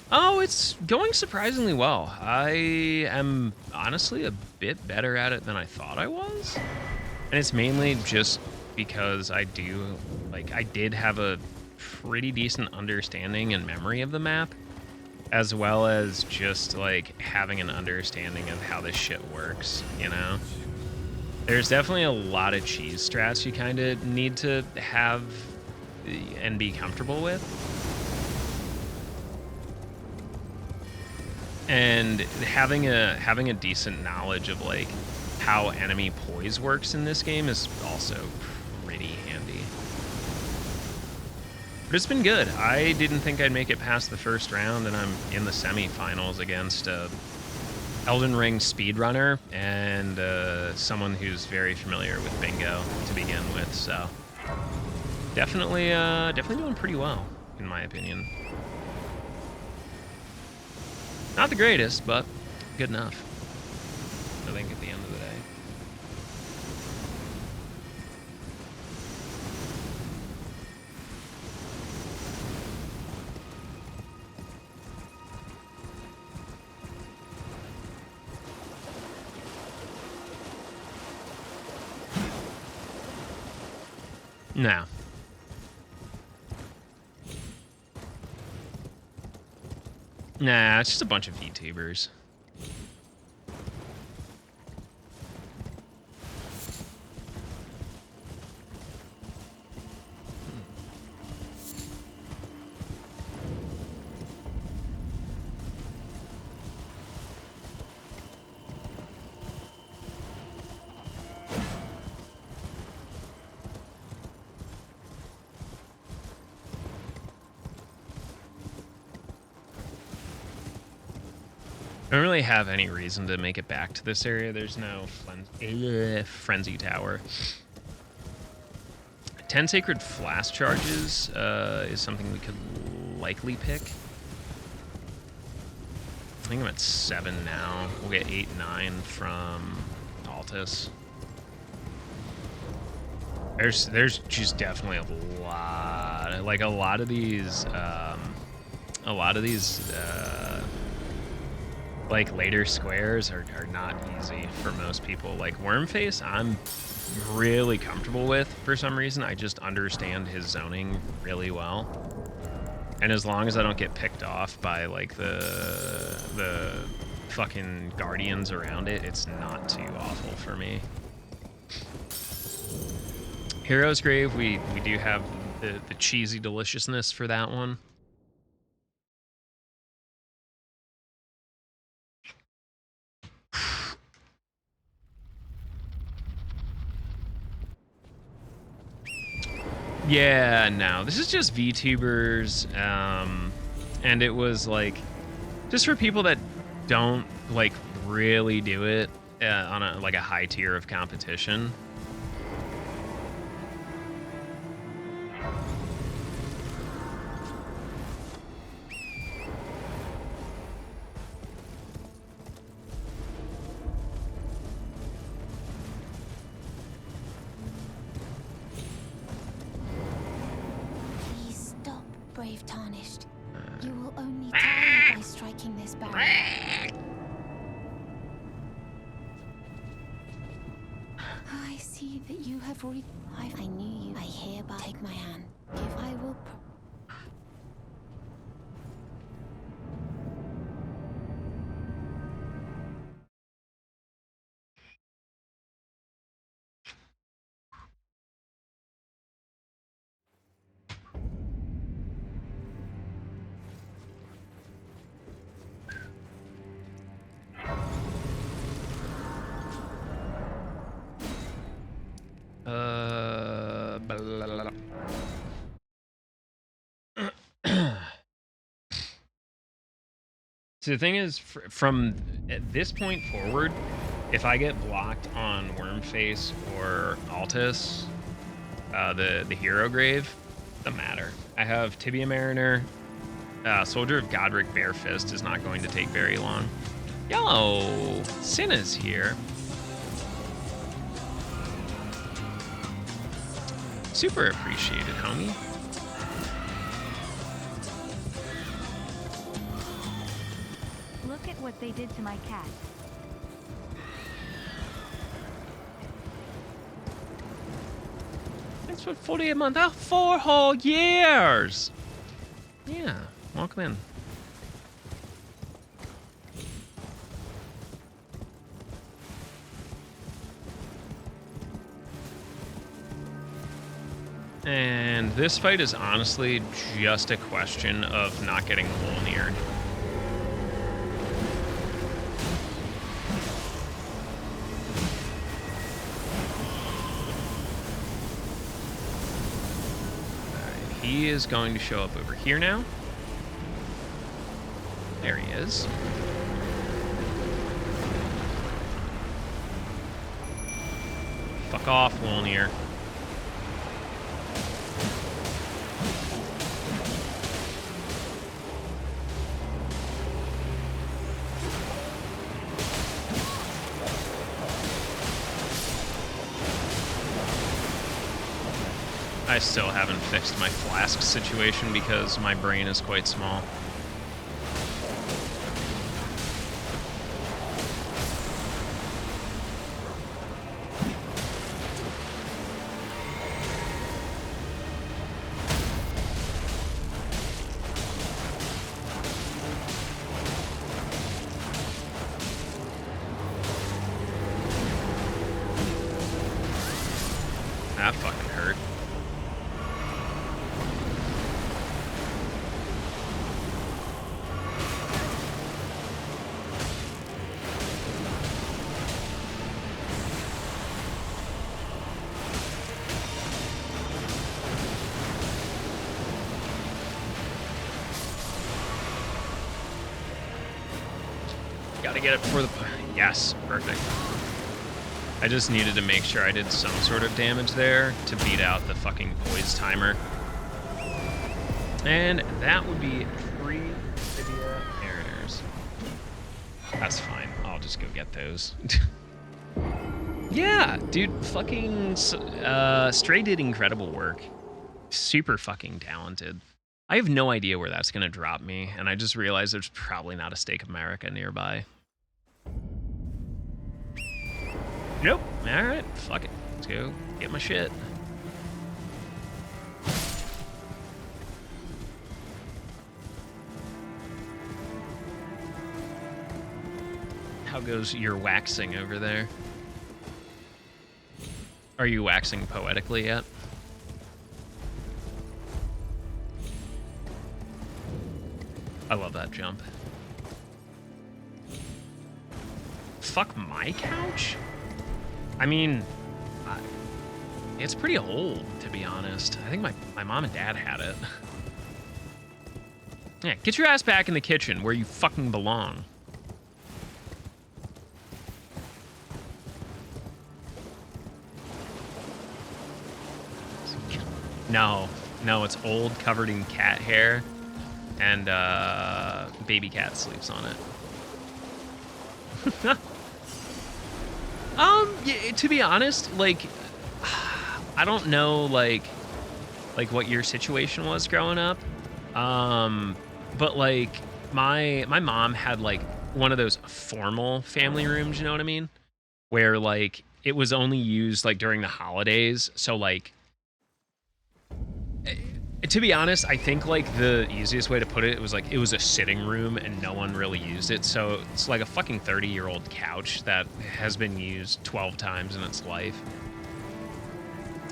Oh, it's going surprisingly well. I am honestly a bit better at it than I thought I was. And it's mainly just because I did have a pretty decent understanding and memory of the map, as well as just like having an understanding of how this shit works, you know? There's definitely a lot of cheese strats you kind of need to have and be comfortable with. And having a decent knowledge of like how enemy poise works in this game is also pretty handy. But it's been good. I didn't think I'd make it past the first round, and I'm in the semifinals against Elden Ring speedrunner and someone who's very familiar with bingo to begin with. So definitely doing pretty well in my opinion. Not the greatest, but good enough, I think, at the end of the day. No. Nah, it's just a bunch of VTubers. I don't really have any reason to make it back to this area. There's no Frenzy Tower. 10 Sacred Flask Charges is something we could likely pick. I think I'm at 7 now. We'll get 8, 9 from Altus. There's just definitely a lot of these like later squares are not easy for most people. Like Wormface, I'm really comfortable with for some reason. I just understand his zoning really well. And as long as I don't get picked off by like the fucking guardians around it, it's not too awful for me. Hero's Grave, we do have the cheesy deliciousness for that one. Yeah, no, this is just VTubers, and it was like just for people that don't like really do it on a like a high tier of competition. Please stop, brave Tarnished. You will only die by striking this barrier. I see that you have I knew you. I hereby take my hand. If I will. Blah, blah, blah. So the thing is, from at this point forward, if I get blocked on Wormface or Altus, the Hero Grave, doesn't matter. I have Tibia Mariner, Soldier of Godric Bare Fist is not going to take very long. Yo, Sin is here. Super appreciated, homie. Look at what they did to my cat. That's what 40 a month. Oh, 4 whole years. Yeah, welcome in. And this fight is honestly just a question of not getting Wolnir. He is going to show up over here now. There he is. Fuck off, Wolnir. I still haven't fixed my flask situation because my brain is quite small. That fucking hurt. Gotta get it before the... Yes, perfect. I just needed to make sure I did some sort of damage there to beat out the fucking poise timer. And that would be 3 Tibia Mariners. That's fine. I'll just go get those. Yeah, dude, fucking Stray did incredible work. Super fucking talented. I have no idea where that's gonna drop me, and I just realized there's probably not a Stake America nearby. Nope. Alright, fuck it. Let's go get my shit. How goes your waxing over there? Are you waxing poetically yet? I love that jump. Fuck my couch? I mean, it's pretty old, to be honest. I think my mom and dad had it. Yeah, get your ass back in the kitchen where you fucking belong. No, it's old, covered in cat hair, and baby cat sleeps on it. Yeah, to be honest, like, I don't know, like what your situation was growing up, but like my mom had like one of those formal family rooms, you know what I mean, where like it was only used like during the holidays. So like, to be honest, I think like the easiest way to put it was like it was a sitting room and no one really used it. So it's like a fucking 30-year-old couch that has been used 12 times in its life.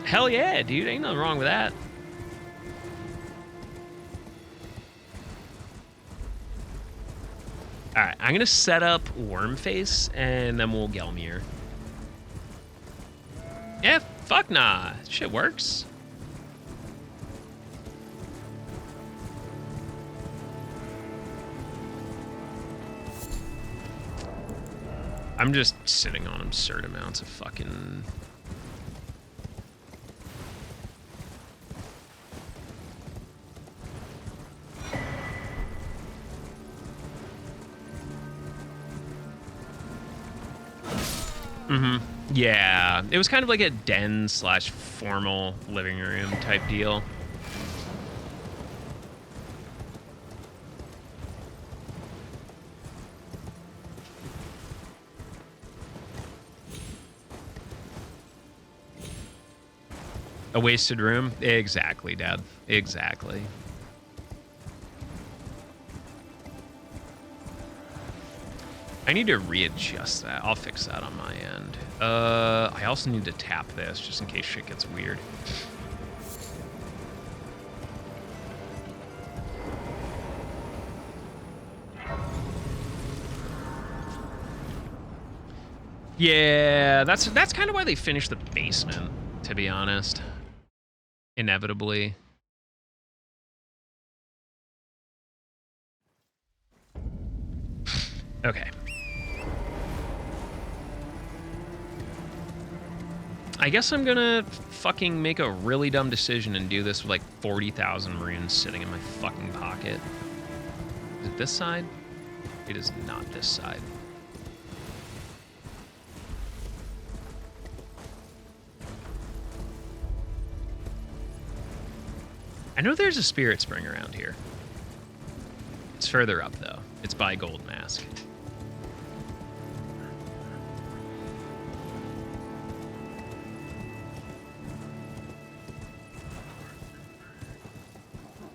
Hell yeah, dude. Ain't nothing wrong with that. All right, I'm going to set up Wormface and then we'll Gelmir. Yeah, fuck nah. Shit works. I'm just sitting on absurd amounts of fucking... Yeah, it was kind of like a den / formal living room type deal. A wasted room? Exactly, Dad. Exactly. I need to readjust that. I'll fix that on my end. I also need to tap this just in case shit gets weird. Yeah, that's kind of why they finished the basement, to be honest. Inevitably. Okay. I guess I'm gonna fucking make a really dumb decision and do this with like 40,000 runes sitting in my fucking pocket. Is it this side? It is not this side. I know there's a spirit spring around here. It's further up though. It's by Gold Mask.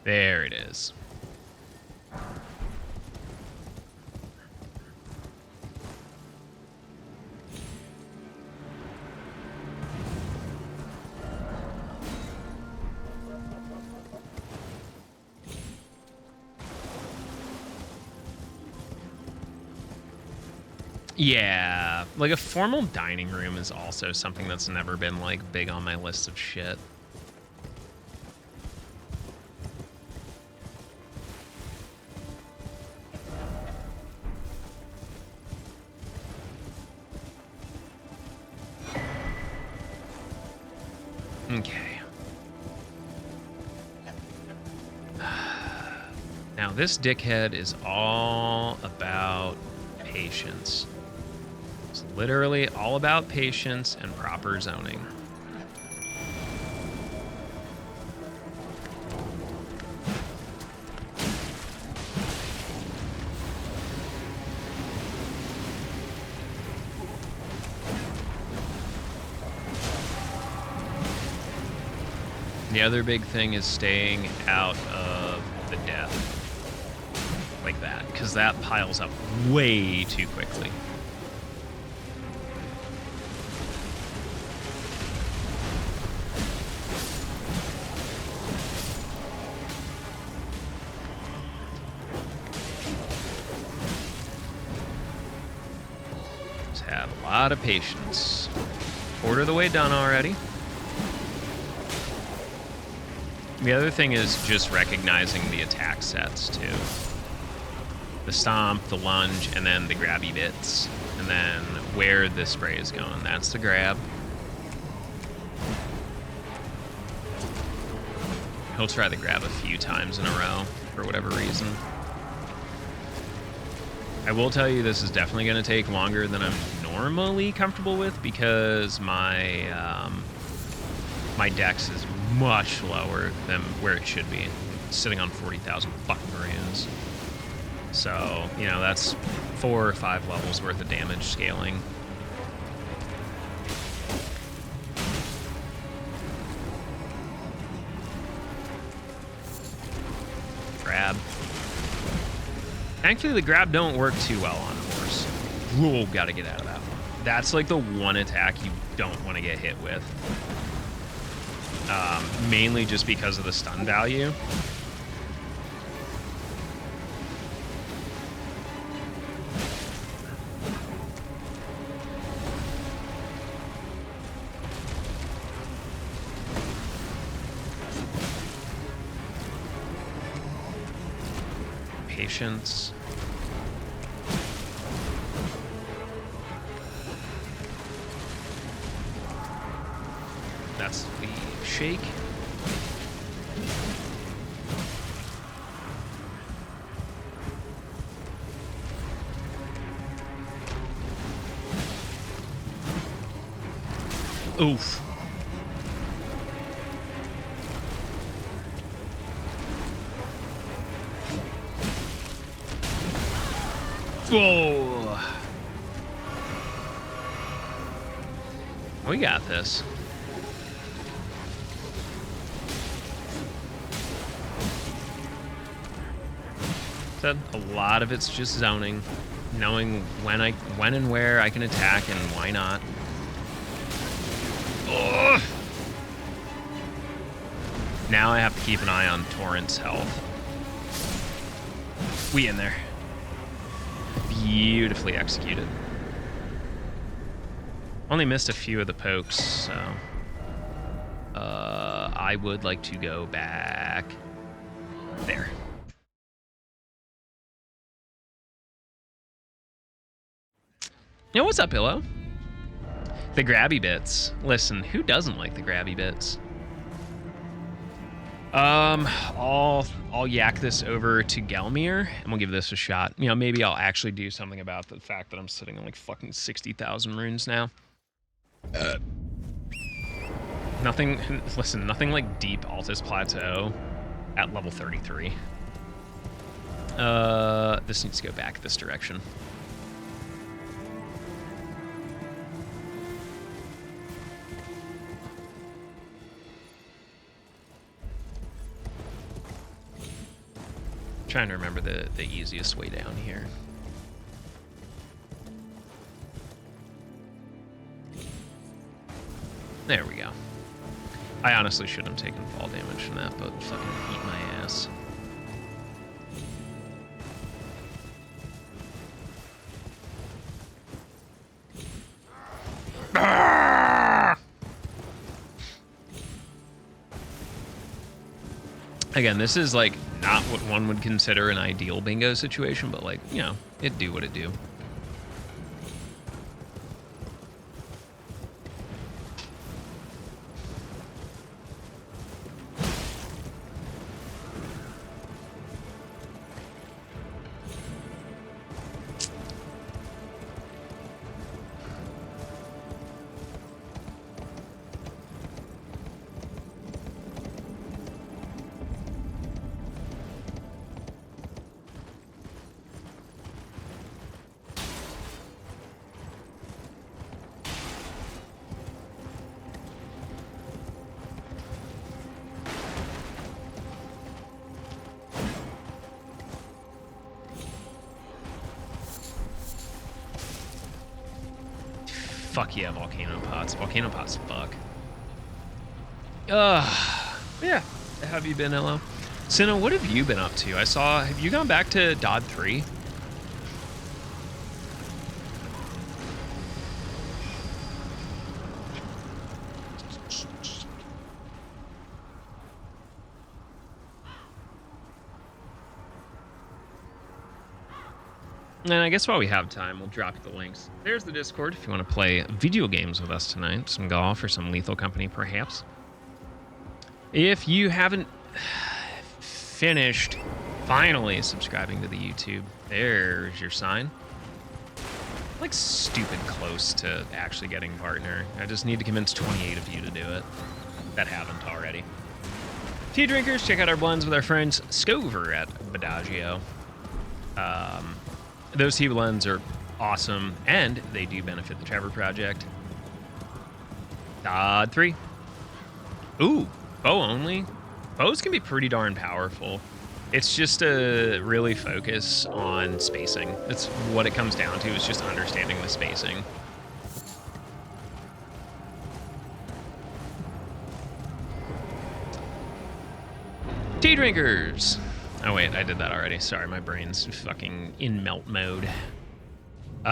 There it is. Yeah, like a formal dining room is also something that's never been like big on my list of shit. Okay. Now this dickhead is all about patience. It's literally all about patience and proper zoning. The other big thing is staying out of the death. Like that, because that piles up way too quickly. have a lot of patience. Quarter of the way done already. The other thing is just recognizing the attack sets, too. The stomp, the lunge, and then the grabby bits. And then where the spray is going. That's the grab. He'll try the grab a few times in a row for whatever reason. I will tell you this is definitely going to take longer than I'm normally comfortable with because my my dex is much lower than where it should be. It's sitting on 40,000 fucking Marines. So, you know, that's 4 or 5 levels worth of damage scaling. Grab. Thankfully, the grab don't work too well on horse. Whoa, gotta get out of that one. That's like the one attack you don't want to get hit with. Mainly just because of the stun value. Patience. That's the shake. Oof. Whoa. We got this. Said a lot of it's just zoning, knowing when and where I can attack and why not. Ugh. Now I have to keep an eye on Torrent's health. We in there. Beautifully executed. Only missed a few of the pokes, so I would like to go back there. Yo, what's up, Illo? The grabby bits. Listen, who doesn't like the grabby bits? I'll yak this over to Gelmir, and we'll give this a shot. You know, maybe I'll actually do something about the fact that I'm sitting on like fucking 60,000 runes now. Nothing like deep Altus Plateau at level 33. This needs to go back this direction. Trying to remember the easiest way down here. There we go. I honestly shouldn't have taken fall damage from that, but fucking eat my ass. Again, this is like not what one would consider an ideal bingo situation, but like, you know, it do what it do. Fuck yeah, volcano pots. Volcano pots fuck. Yeah. How have you been, Illo? Cinna, what have you been up to? Have you gone back to Dodd 3? And I guess while we have time, we'll drop you the links. There's the Discord if you want to play video games with us tonight. Some golf or some Lethal Company, perhaps. If you haven't finished finally subscribing to the YouTube, there's your sign. Like stupid close to actually getting partner. I just need to convince 28 of you to do it that haven't already. Tea drinkers, check out our blends with our friends Scover at Badagio. Those tea blends are awesome, and they do benefit the Trevor Project. Dodd 3. Ooh, bow only. Bows can be pretty darn powerful. It's just to really focus on spacing. That's what it comes down to, is just understanding the spacing. Tea drinkers. Oh wait, I did that already. Sorry, my brain's fucking in melt mode. If you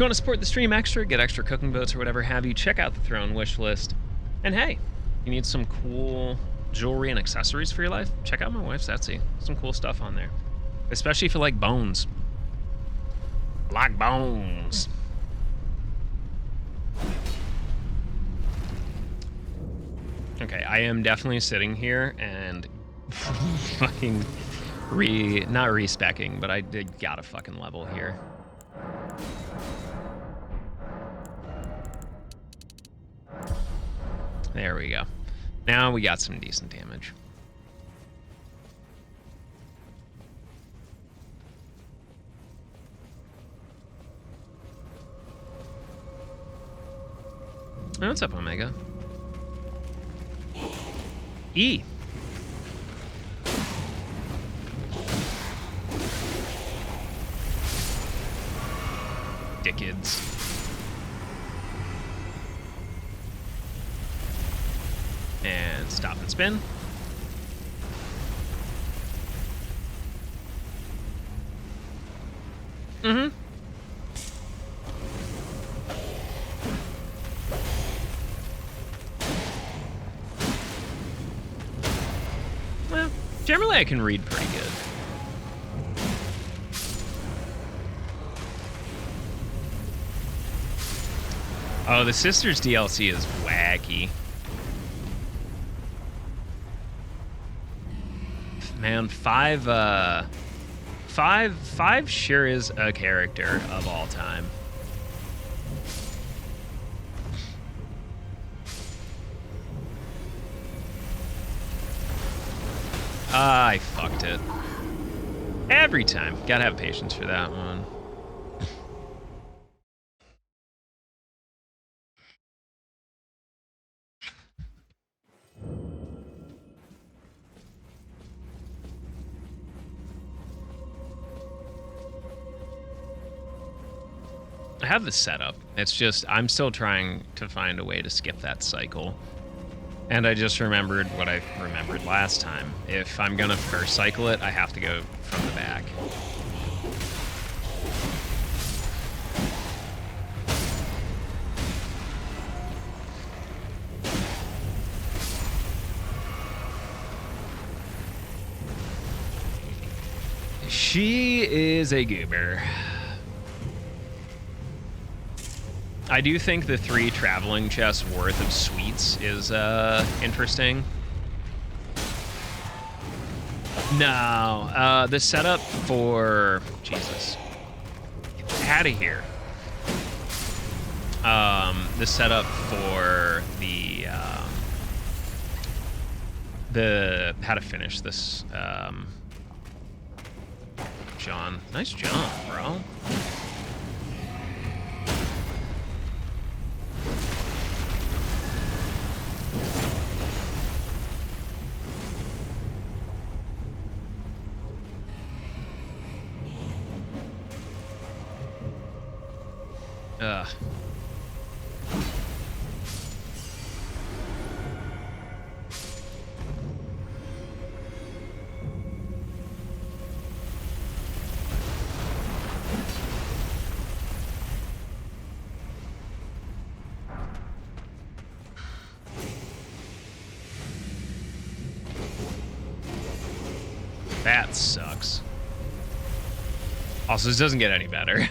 want to support the stream extra, get extra cooking boats or whatever have you, check out the Throne wish list. And hey, you need some cool jewelry and accessories for your life? Check out my wife's Etsy. Some cool stuff on there. Especially if you like bones. Like bones. Okay, I am definitely sitting here and fucking not respecking, but I did got a fucking level here. There we go. Now we got some decent damage. Oh, what's up, Omega? E. Dickheads. And stop and spin. Mm-hmm. Well, generally I can read pretty good. Oh, the Sisters DLC is wacky. Man, five sure is a character of all time. I fucked it. Every time. Gotta have patience for that one. I have the setup. It's just, I'm still trying to find a way to skip that cycle. And I just remembered what I remembered last time. If I'm gonna first cycle it, I have to go from the back. She is a goober. I do think the 3 traveling chests worth of sweets is interesting. No, the setup for Jesus, get out of here. The setup for the how to finish this. John, nice jump, bro. Ugh. That sucks. Also, this doesn't get any better.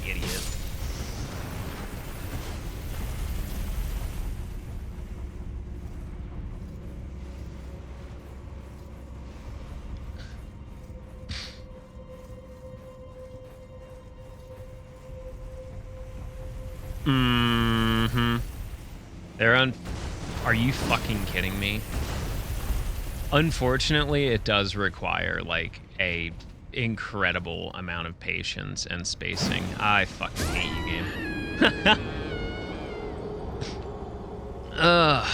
Idiot. Mm-hmm. Are you fucking kidding me? Unfortunately, it does require like a incredible amount of patience and spacing. I fucking hate you, game. Ugh.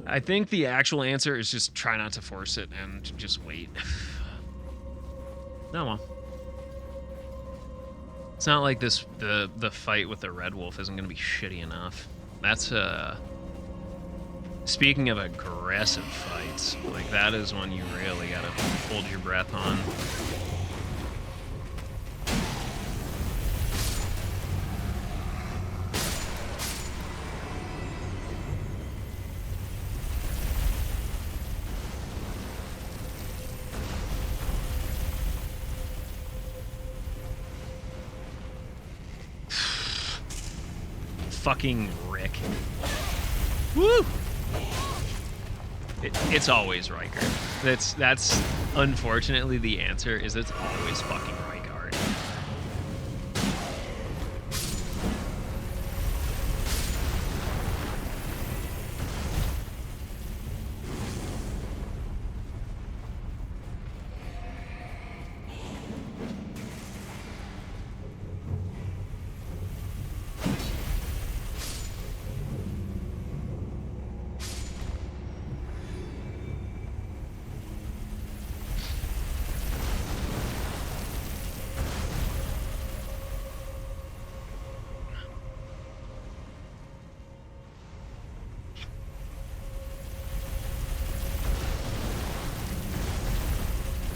I think the actual answer is just try not to force it and just wait. No, well. It's not like the fight with the Red Wolf isn't going to be shitty enough. That's speaking of aggressive fights, like that is one you really got to hold your breath on. Fucking Rick. Woo! It's always Riker. That's unfortunately the answer is it's always fucking Rykard.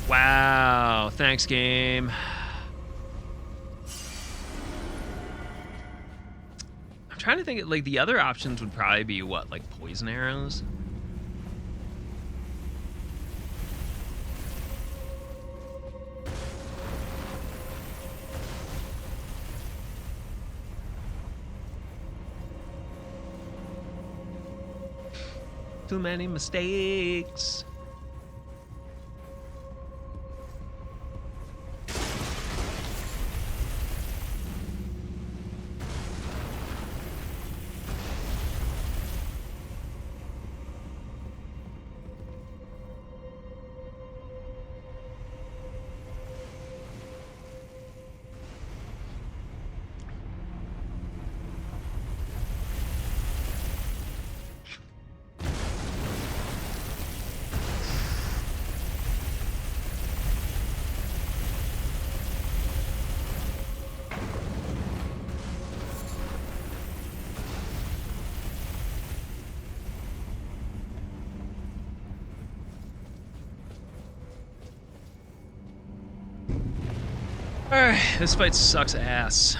Wow, thanks, game. I'm trying to think, like, the other options would probably be what, like poison arrows? Too many mistakes. Alright, this fight sucks ass.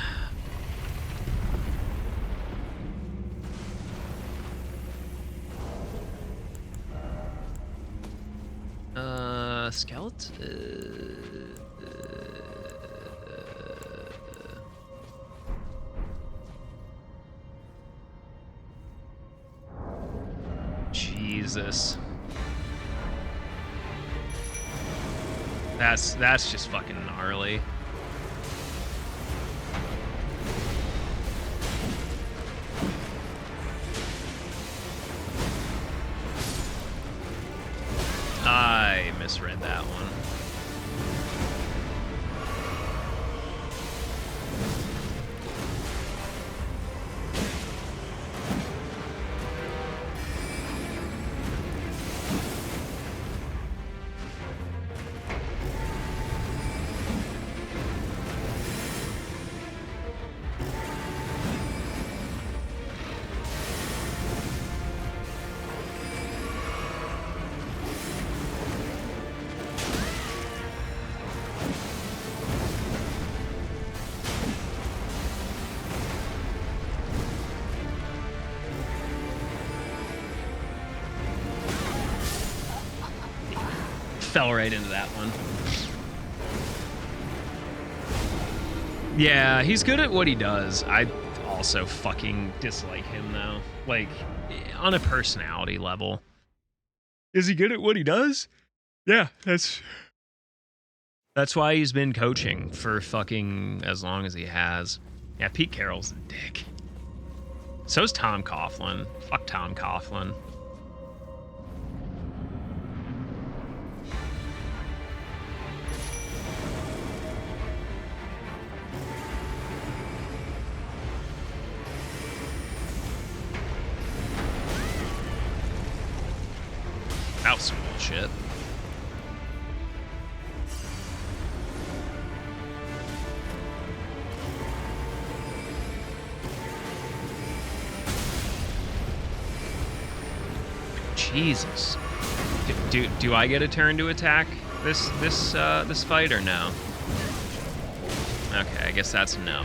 Skeleton? Jesus. That's just fucking gnarly. I misread that one. fell right into that one. Yeah, he's good at what he does. I also fucking dislike him, though. Like, on a personality level. Is he good at what he does? Yeah, that's why he's been coaching for fucking as long as he has. Yeah, Pete Carroll's a dick. So's Tom Coughlin. Fuck Tom Coughlin. That was some bullshit. Jesus. Do I get a turn to attack this fight or no? Okay, I guess that's no.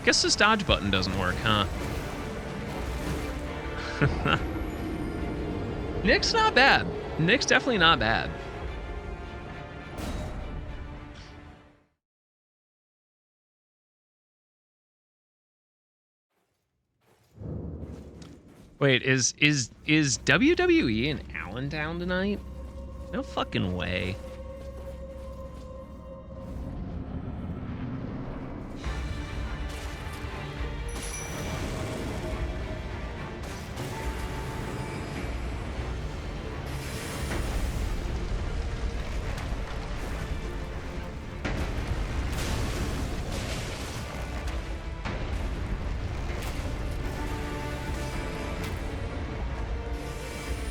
Guess this dodge button doesn't work, huh? Nick's not bad. Nick's definitely not bad. Wait, is WWE in Allentown tonight? No fucking way.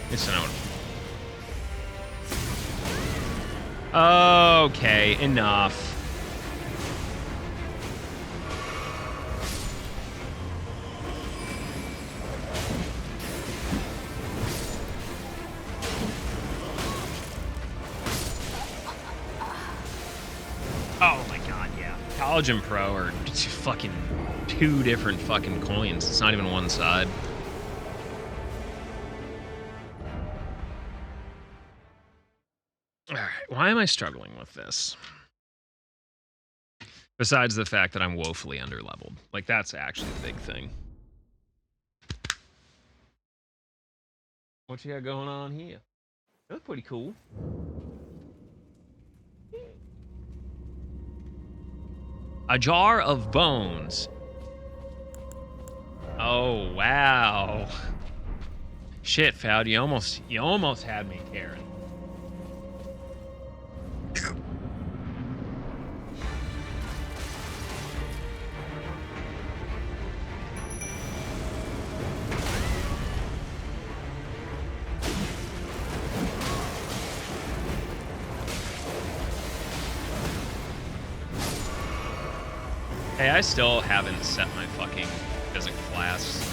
It's an okay, enough. Oh my god, yeah. College and pro are fucking two different fucking coins. It's not even one side. Alright, why am I struggling with this? Besides the fact that I'm woefully underleveled. Like, that's actually the big thing. What you got going on here? You look pretty cool. A jar of bones. Oh, wow. Shit, Foud, you almost had me, Karen. Hey, I still haven't set my fucking physics class.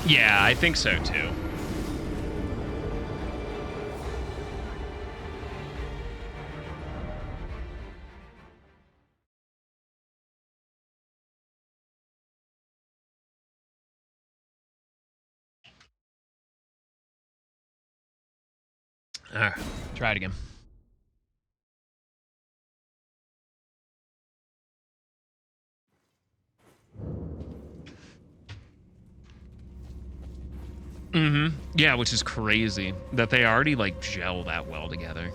Yeah, I think so too. All right, try it again. Mm-hmm. Yeah, which is crazy that they already like gel that well together.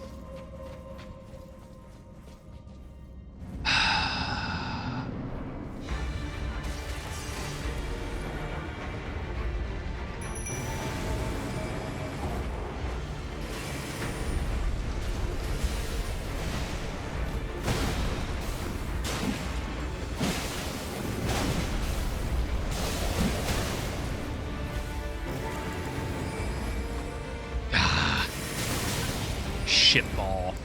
Shitball.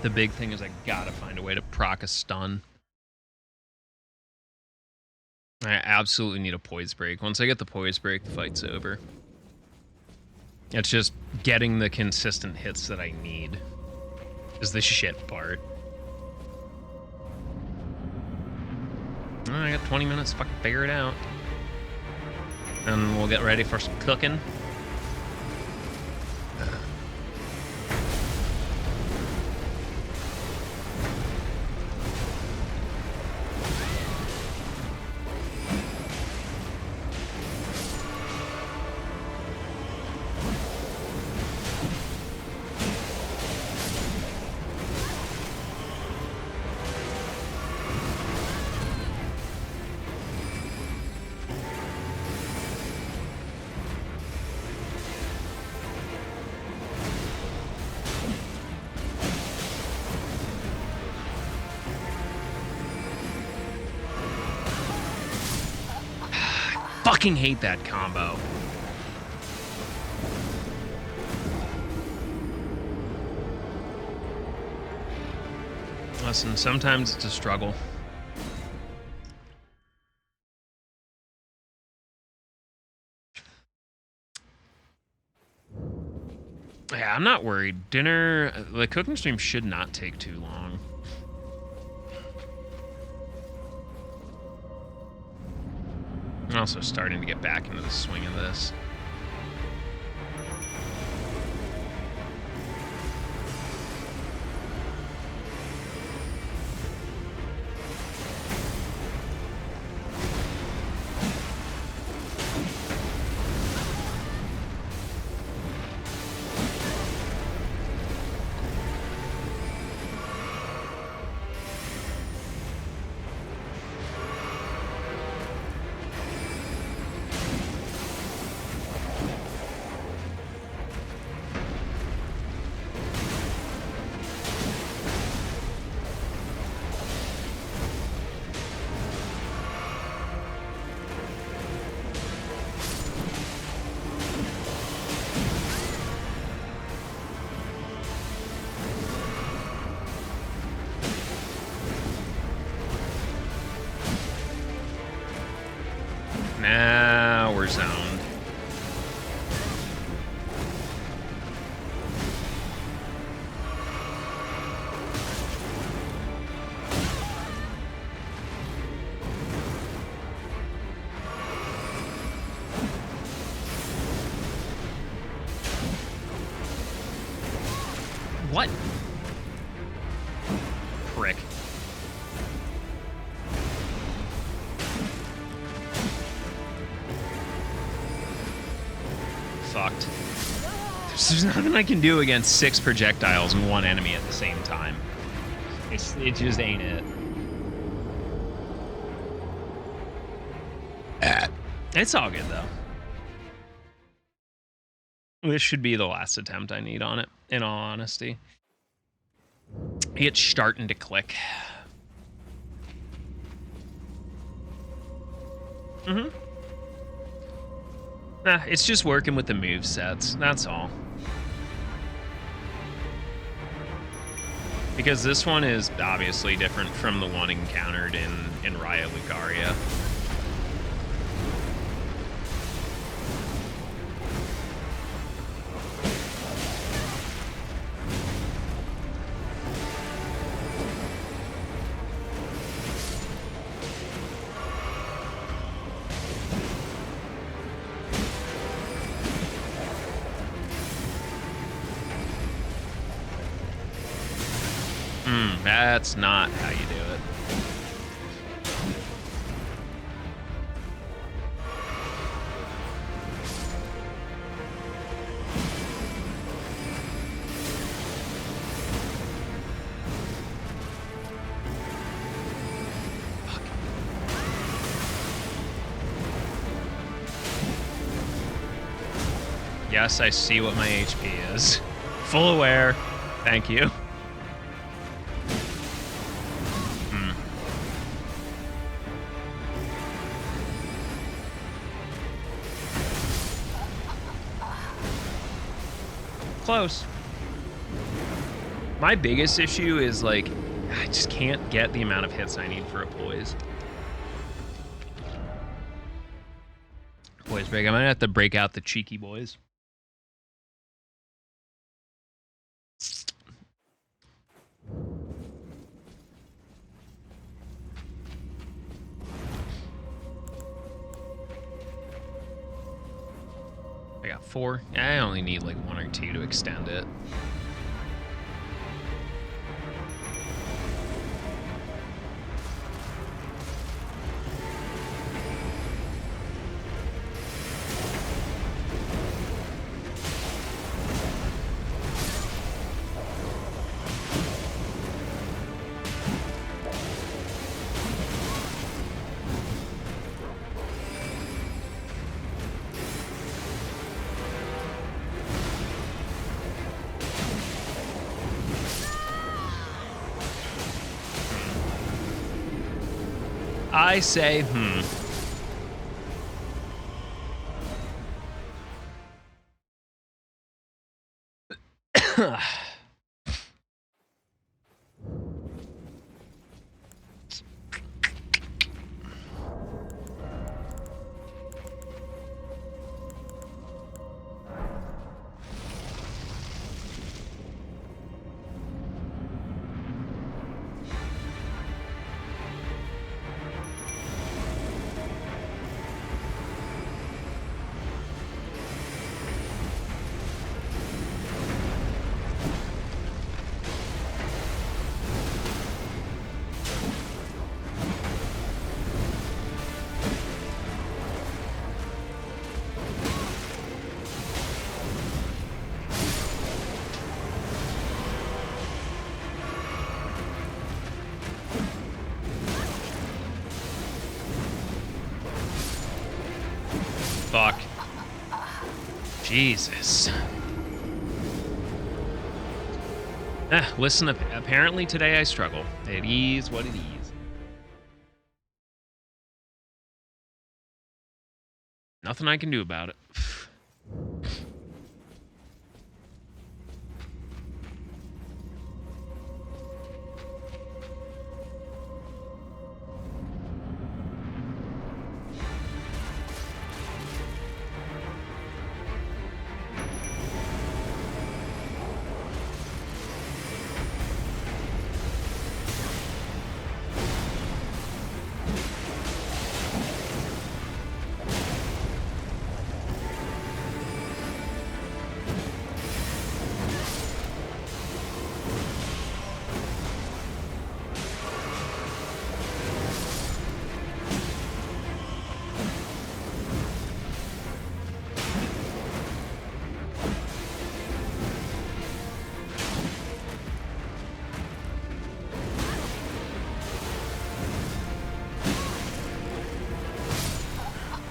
The big thing is I gotta find a way to proc a stun. I absolutely need a poise break. Once I get the poise break, the fight's over. It's just getting the consistent hits that I need is the shit part. I got 20 minutes to fucking figure it out. And we'll get ready for some cooking. Fucking hate that combo. Listen, sometimes it's a struggle. Yeah, I'm not worried. Dinner, the cooking stream should not take too long. I'm also starting to get back into the swing of this. Now we're zoned. What? Prick. Fucked. There's nothing I can do against 6 projectiles and 1 enemy at the same time. It just ain't it. It's all good though. This should be the last attempt I need on it, in all honesty. It's starting to click. It's just working with the move sets, that's all. Because this one is obviously different from the one encountered in Raya Lucaria. That's not how you do it. Fuck. Yes, I see what my HP is. Full aware. Thank you. Close. My biggest issue is like I just can't get the amount of hits I need for a poise. Poise break. I might have to break out the cheeky boys. I got 4. I only need like 1 or 2 to extend it. I say, fuck. Jesus. Listen, apparently today I struggle. It is what it is. Nothing I can do about it.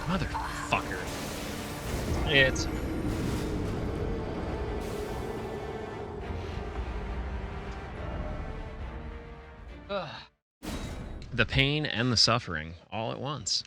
Motherfucker. It's... Ugh. The pain and the suffering all at once.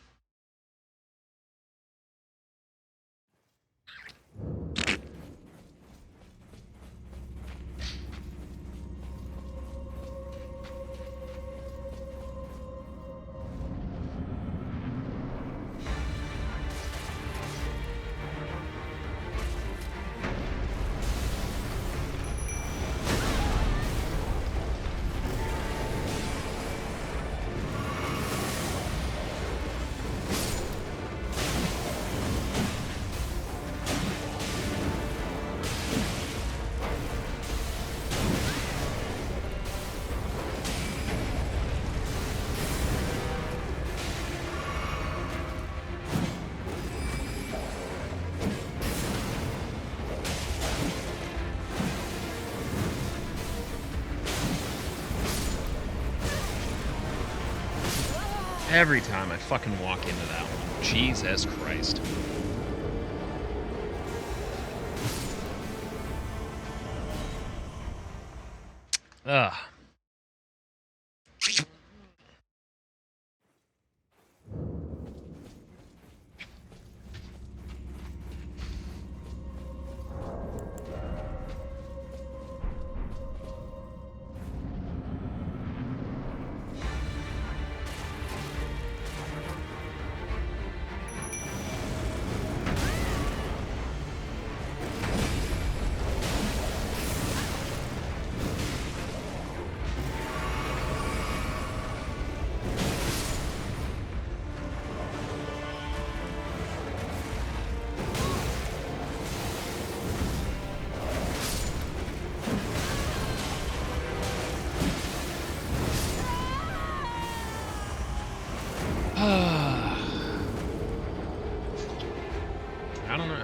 Every time I fucking walk into that one. Jesus Christ. Ugh.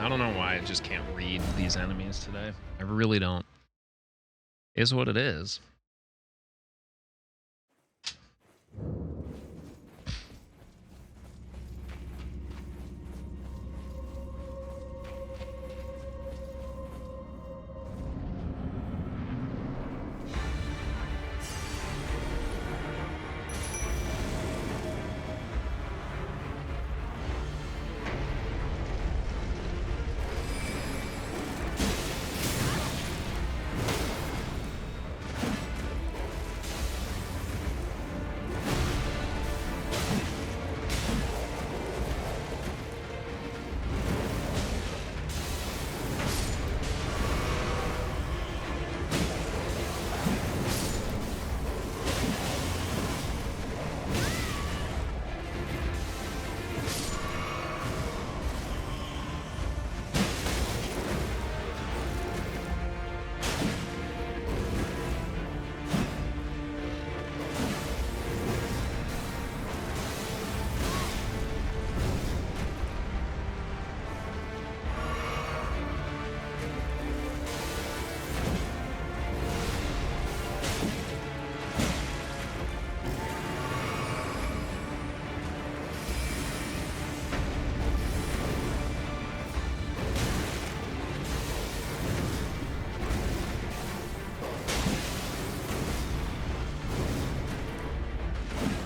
I don't know why I just can't read these enemies today. I really don't. Is what it is.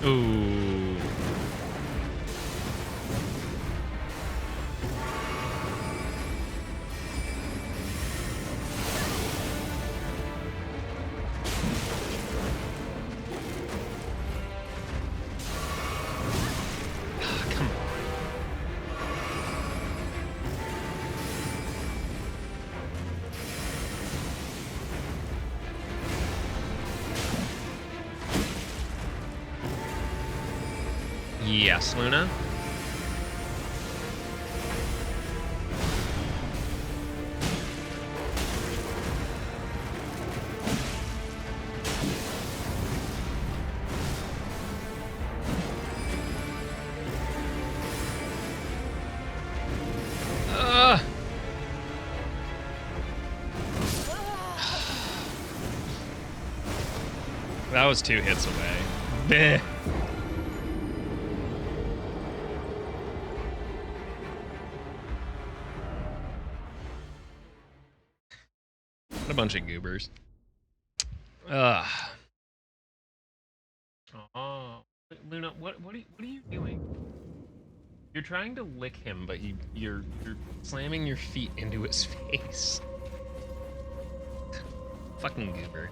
Ooh. Come on. Yes, Luna. That was 2 hits away. Bleh. What a bunch of goobers. Ugh. Oh, Luna, what are you doing? You're trying to lick him, but you're slamming your feet into his face. Fucking goober.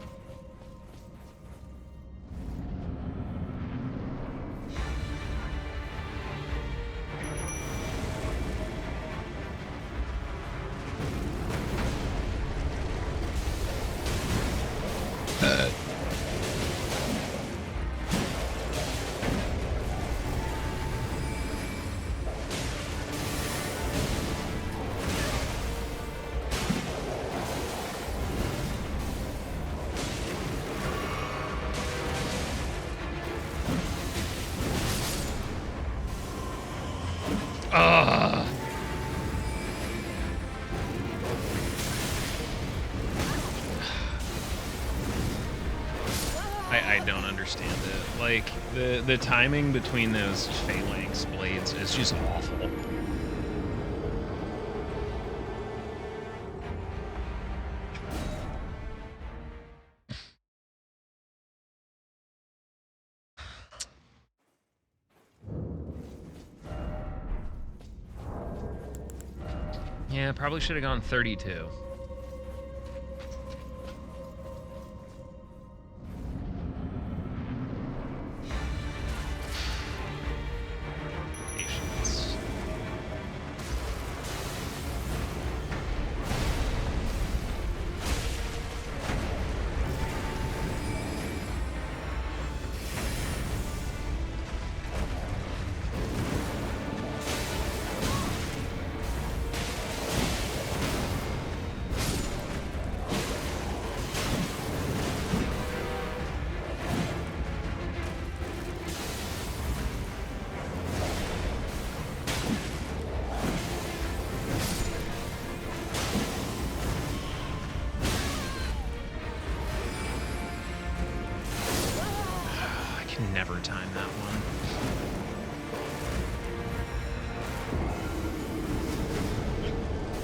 understand it. Like, the timing between those phalanx blades is just awful. Yeah, probably should have gone 32. Patience. I can never time that one.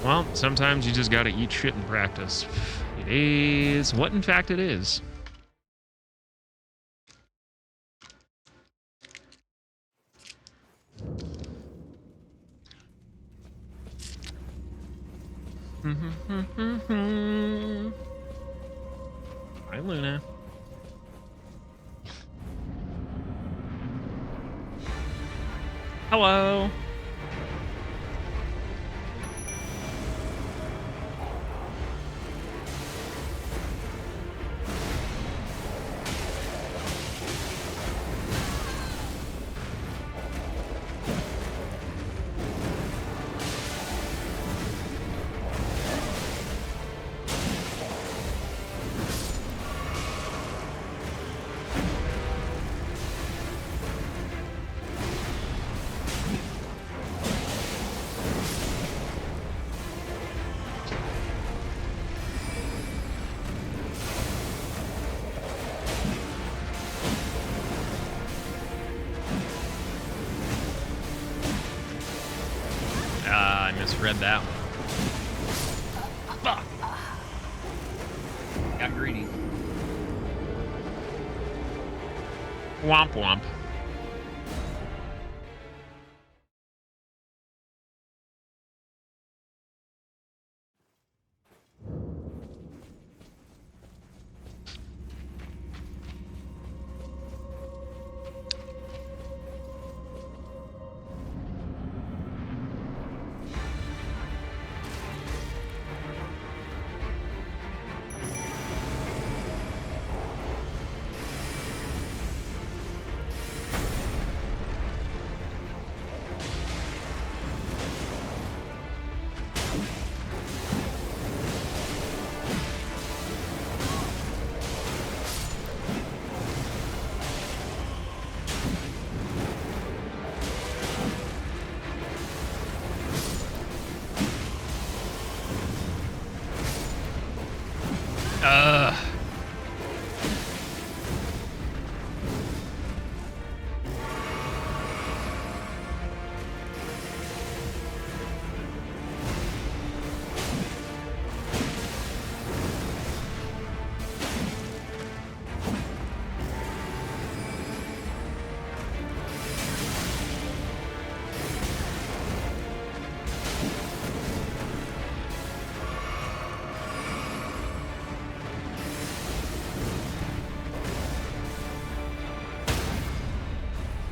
Well, sometimes you just gotta eat shit in practice. It is what in fact it is. Hi, Luna. Hello. I misread that one. Fuck. Got greedy. Womp womp.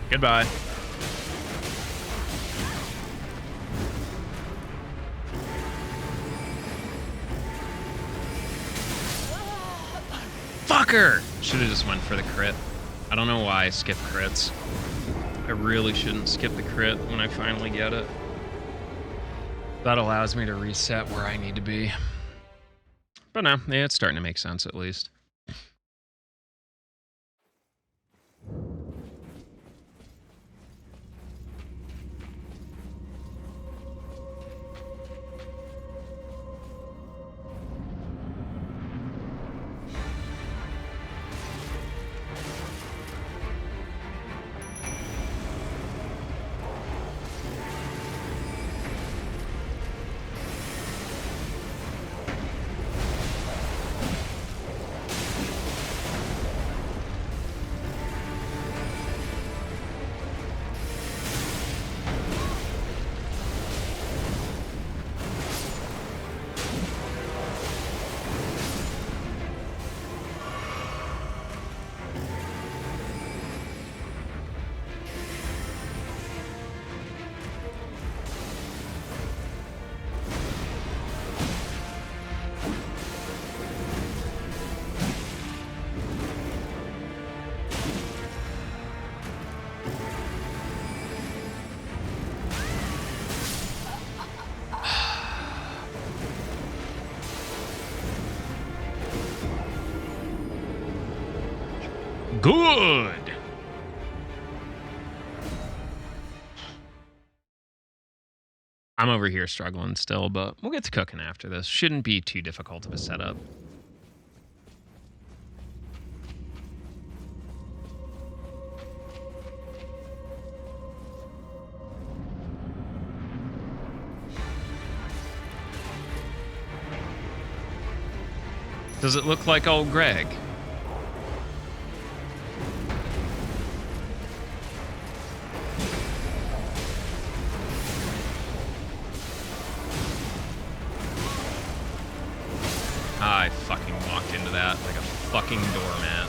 Goodbye. Fucker! Should have just went for the crit. I don't know why I skipped crits. I really shouldn't skip the crit when I finally get it. That allows me to reset where I need to be. But no, yeah, it's starting to make sense at least. Good. I'm over here struggling still, but we'll get to cooking after this. Shouldn't be too difficult of a setup. Does it look like old Greg? I fucking walked into that like a fucking doormat.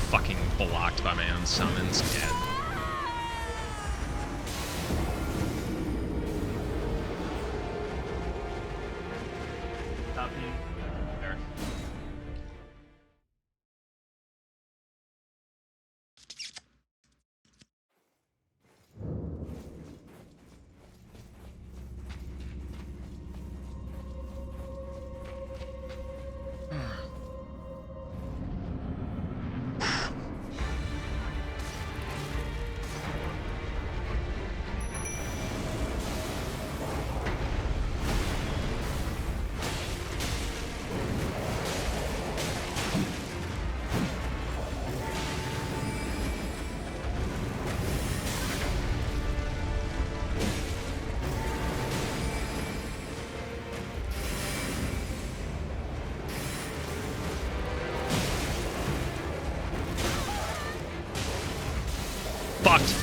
Fucking blocked by my own summons. Dead. There. Fucked.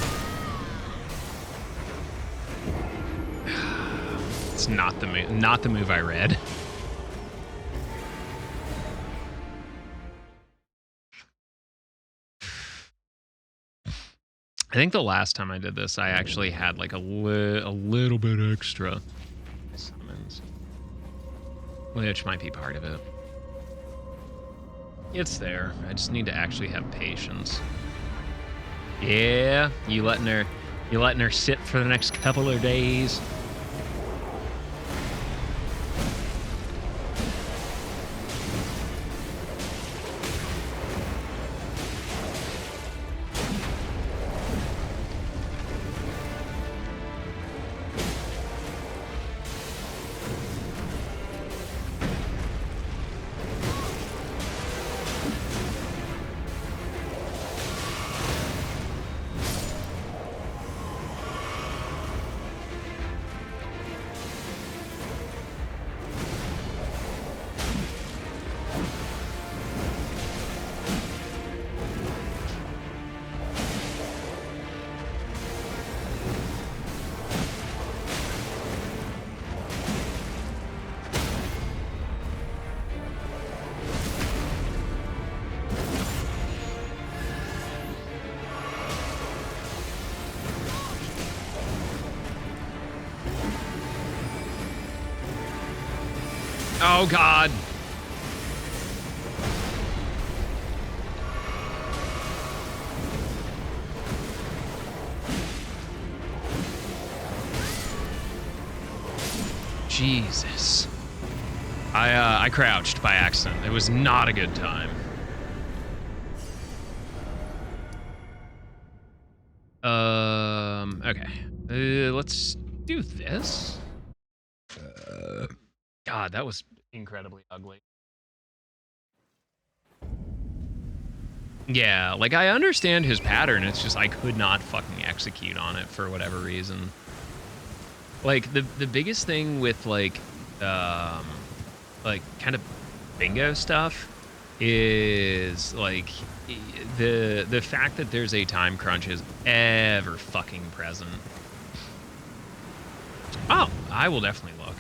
It's not the move. Not the move I read. I think the last time I did this, I actually had like a little bit extra summons, which might be part of it. It's there. I just need to actually have patience. Yeah, you letting her sit for the next couple of days. Oh, God. Jesus. I crouched by accident. It was not a good time. Okay. Let's do this. God, that was incredibly ugly. Yeah, like I understand his pattern. It's just I could not fucking execute on it for whatever reason. Like the biggest thing with like kind of bingo stuff is like the fact that there's a time crunch is ever fucking present. Oh, I will definitely look.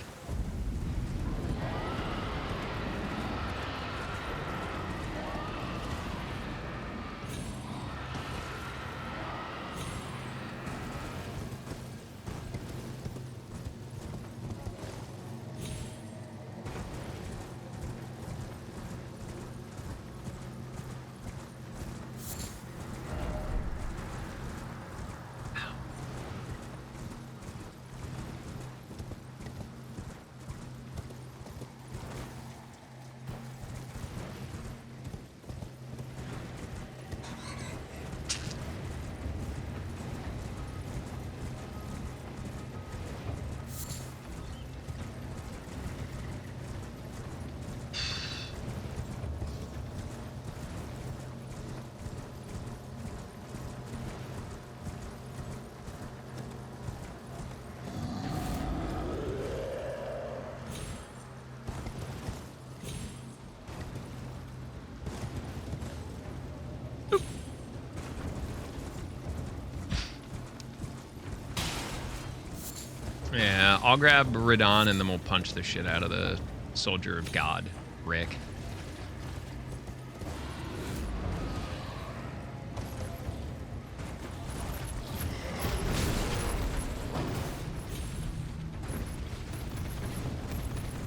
I'll grab Radon and then we'll punch the shit out of the Soldier of God, Rick.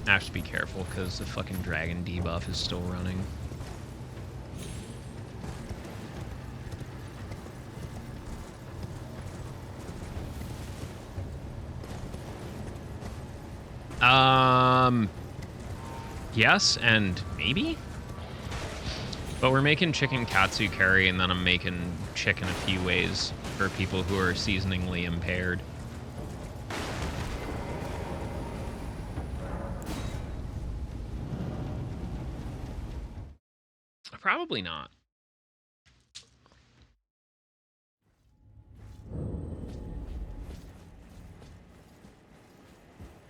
I have to be careful because the fucking dragon debuff is still running. Yes and maybe? But we're making chicken katsu curry and then I'm making chicken a few ways for people who are seasoningly impaired. Probably not.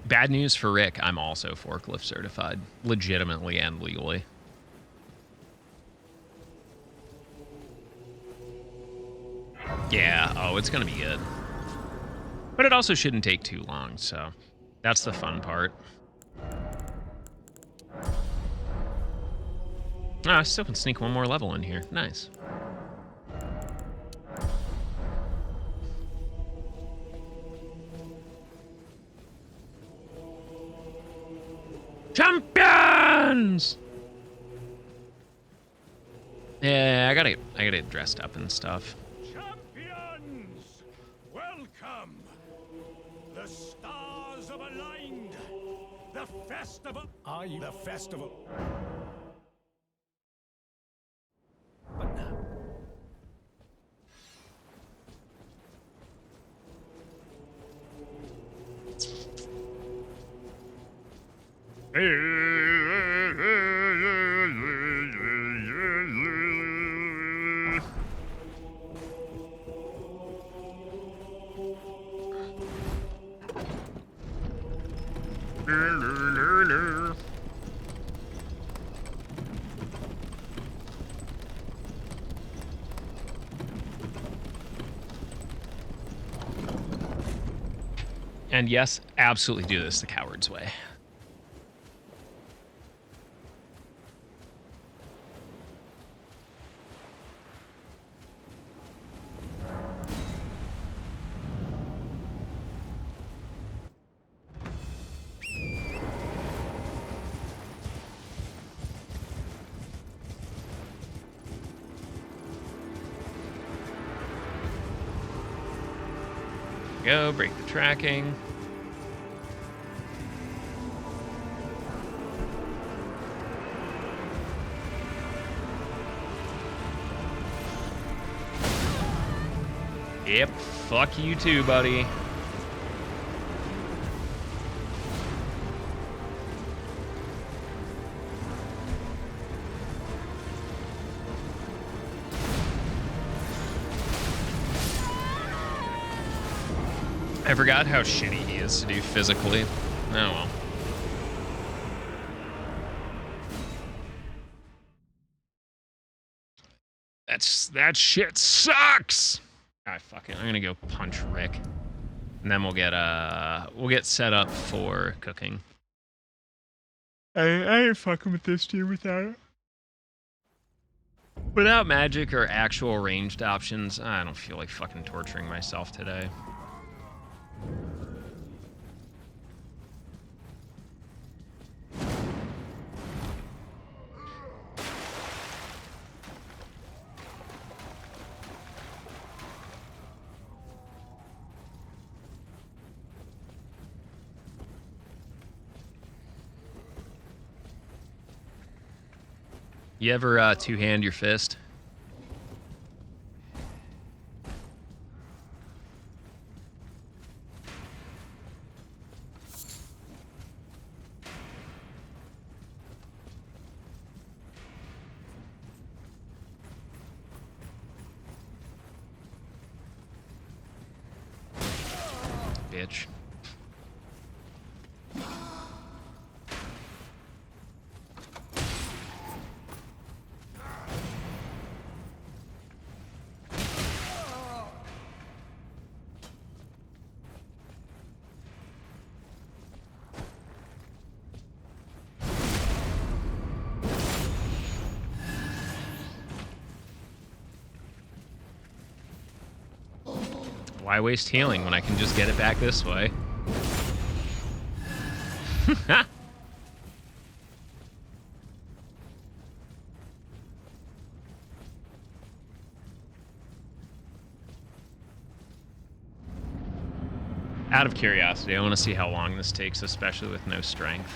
Bad news for Rick, I'm also forklift certified, legitimately and legally. Yeah, oh, it's gonna be good. But it also shouldn't take too long, so that's the fun part. Ah, I still can sneak one more level in here. Nice. Champions! Yeah, I gotta get dressed up and stuff. Champions! Welcome! The stars have aligned! The festival... Are you the festival? But now... And yes, absolutely do this the coward's way. Go, break the tracking. Yep, fuck you too, buddy. I forgot how shitty he is to do physically. Oh well. That shit sucks. Alright, fuck it. I'm gonna go punch Rick. And then we'll get set up for cooking. I ain't fucking with this tier without magic or actual ranged options. I don't feel like fucking torturing myself today. You ever two-hand your fist? Bitch. Why waste healing when I can just get it back this way? Out of curiosity, I want to see how long this takes, especially with no strength.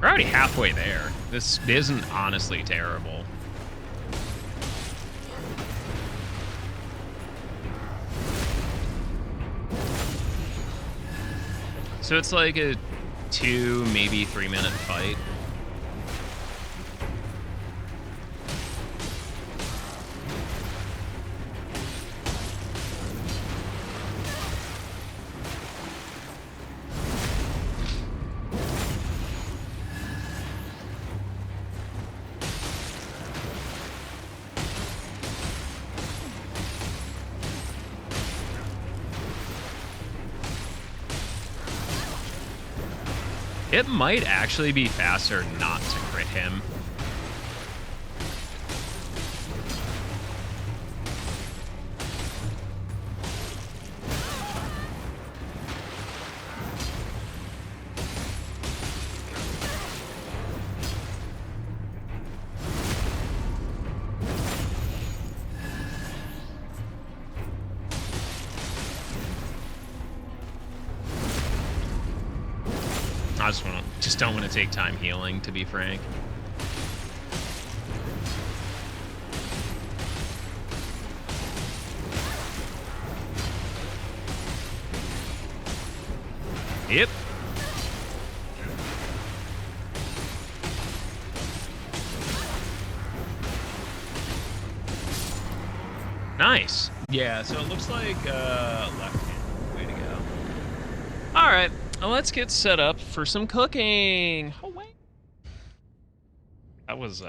We're already halfway there. This isn't honestly terrible. So it's like a 2, maybe 3-minute fight. It might actually be faster not to crit him. I just don't want to take time healing, to be frank. Yep. Nice. Yeah, so it looks like left hand. Way to go. All right. Well, let's get set up for some cooking. Oh, wait. That was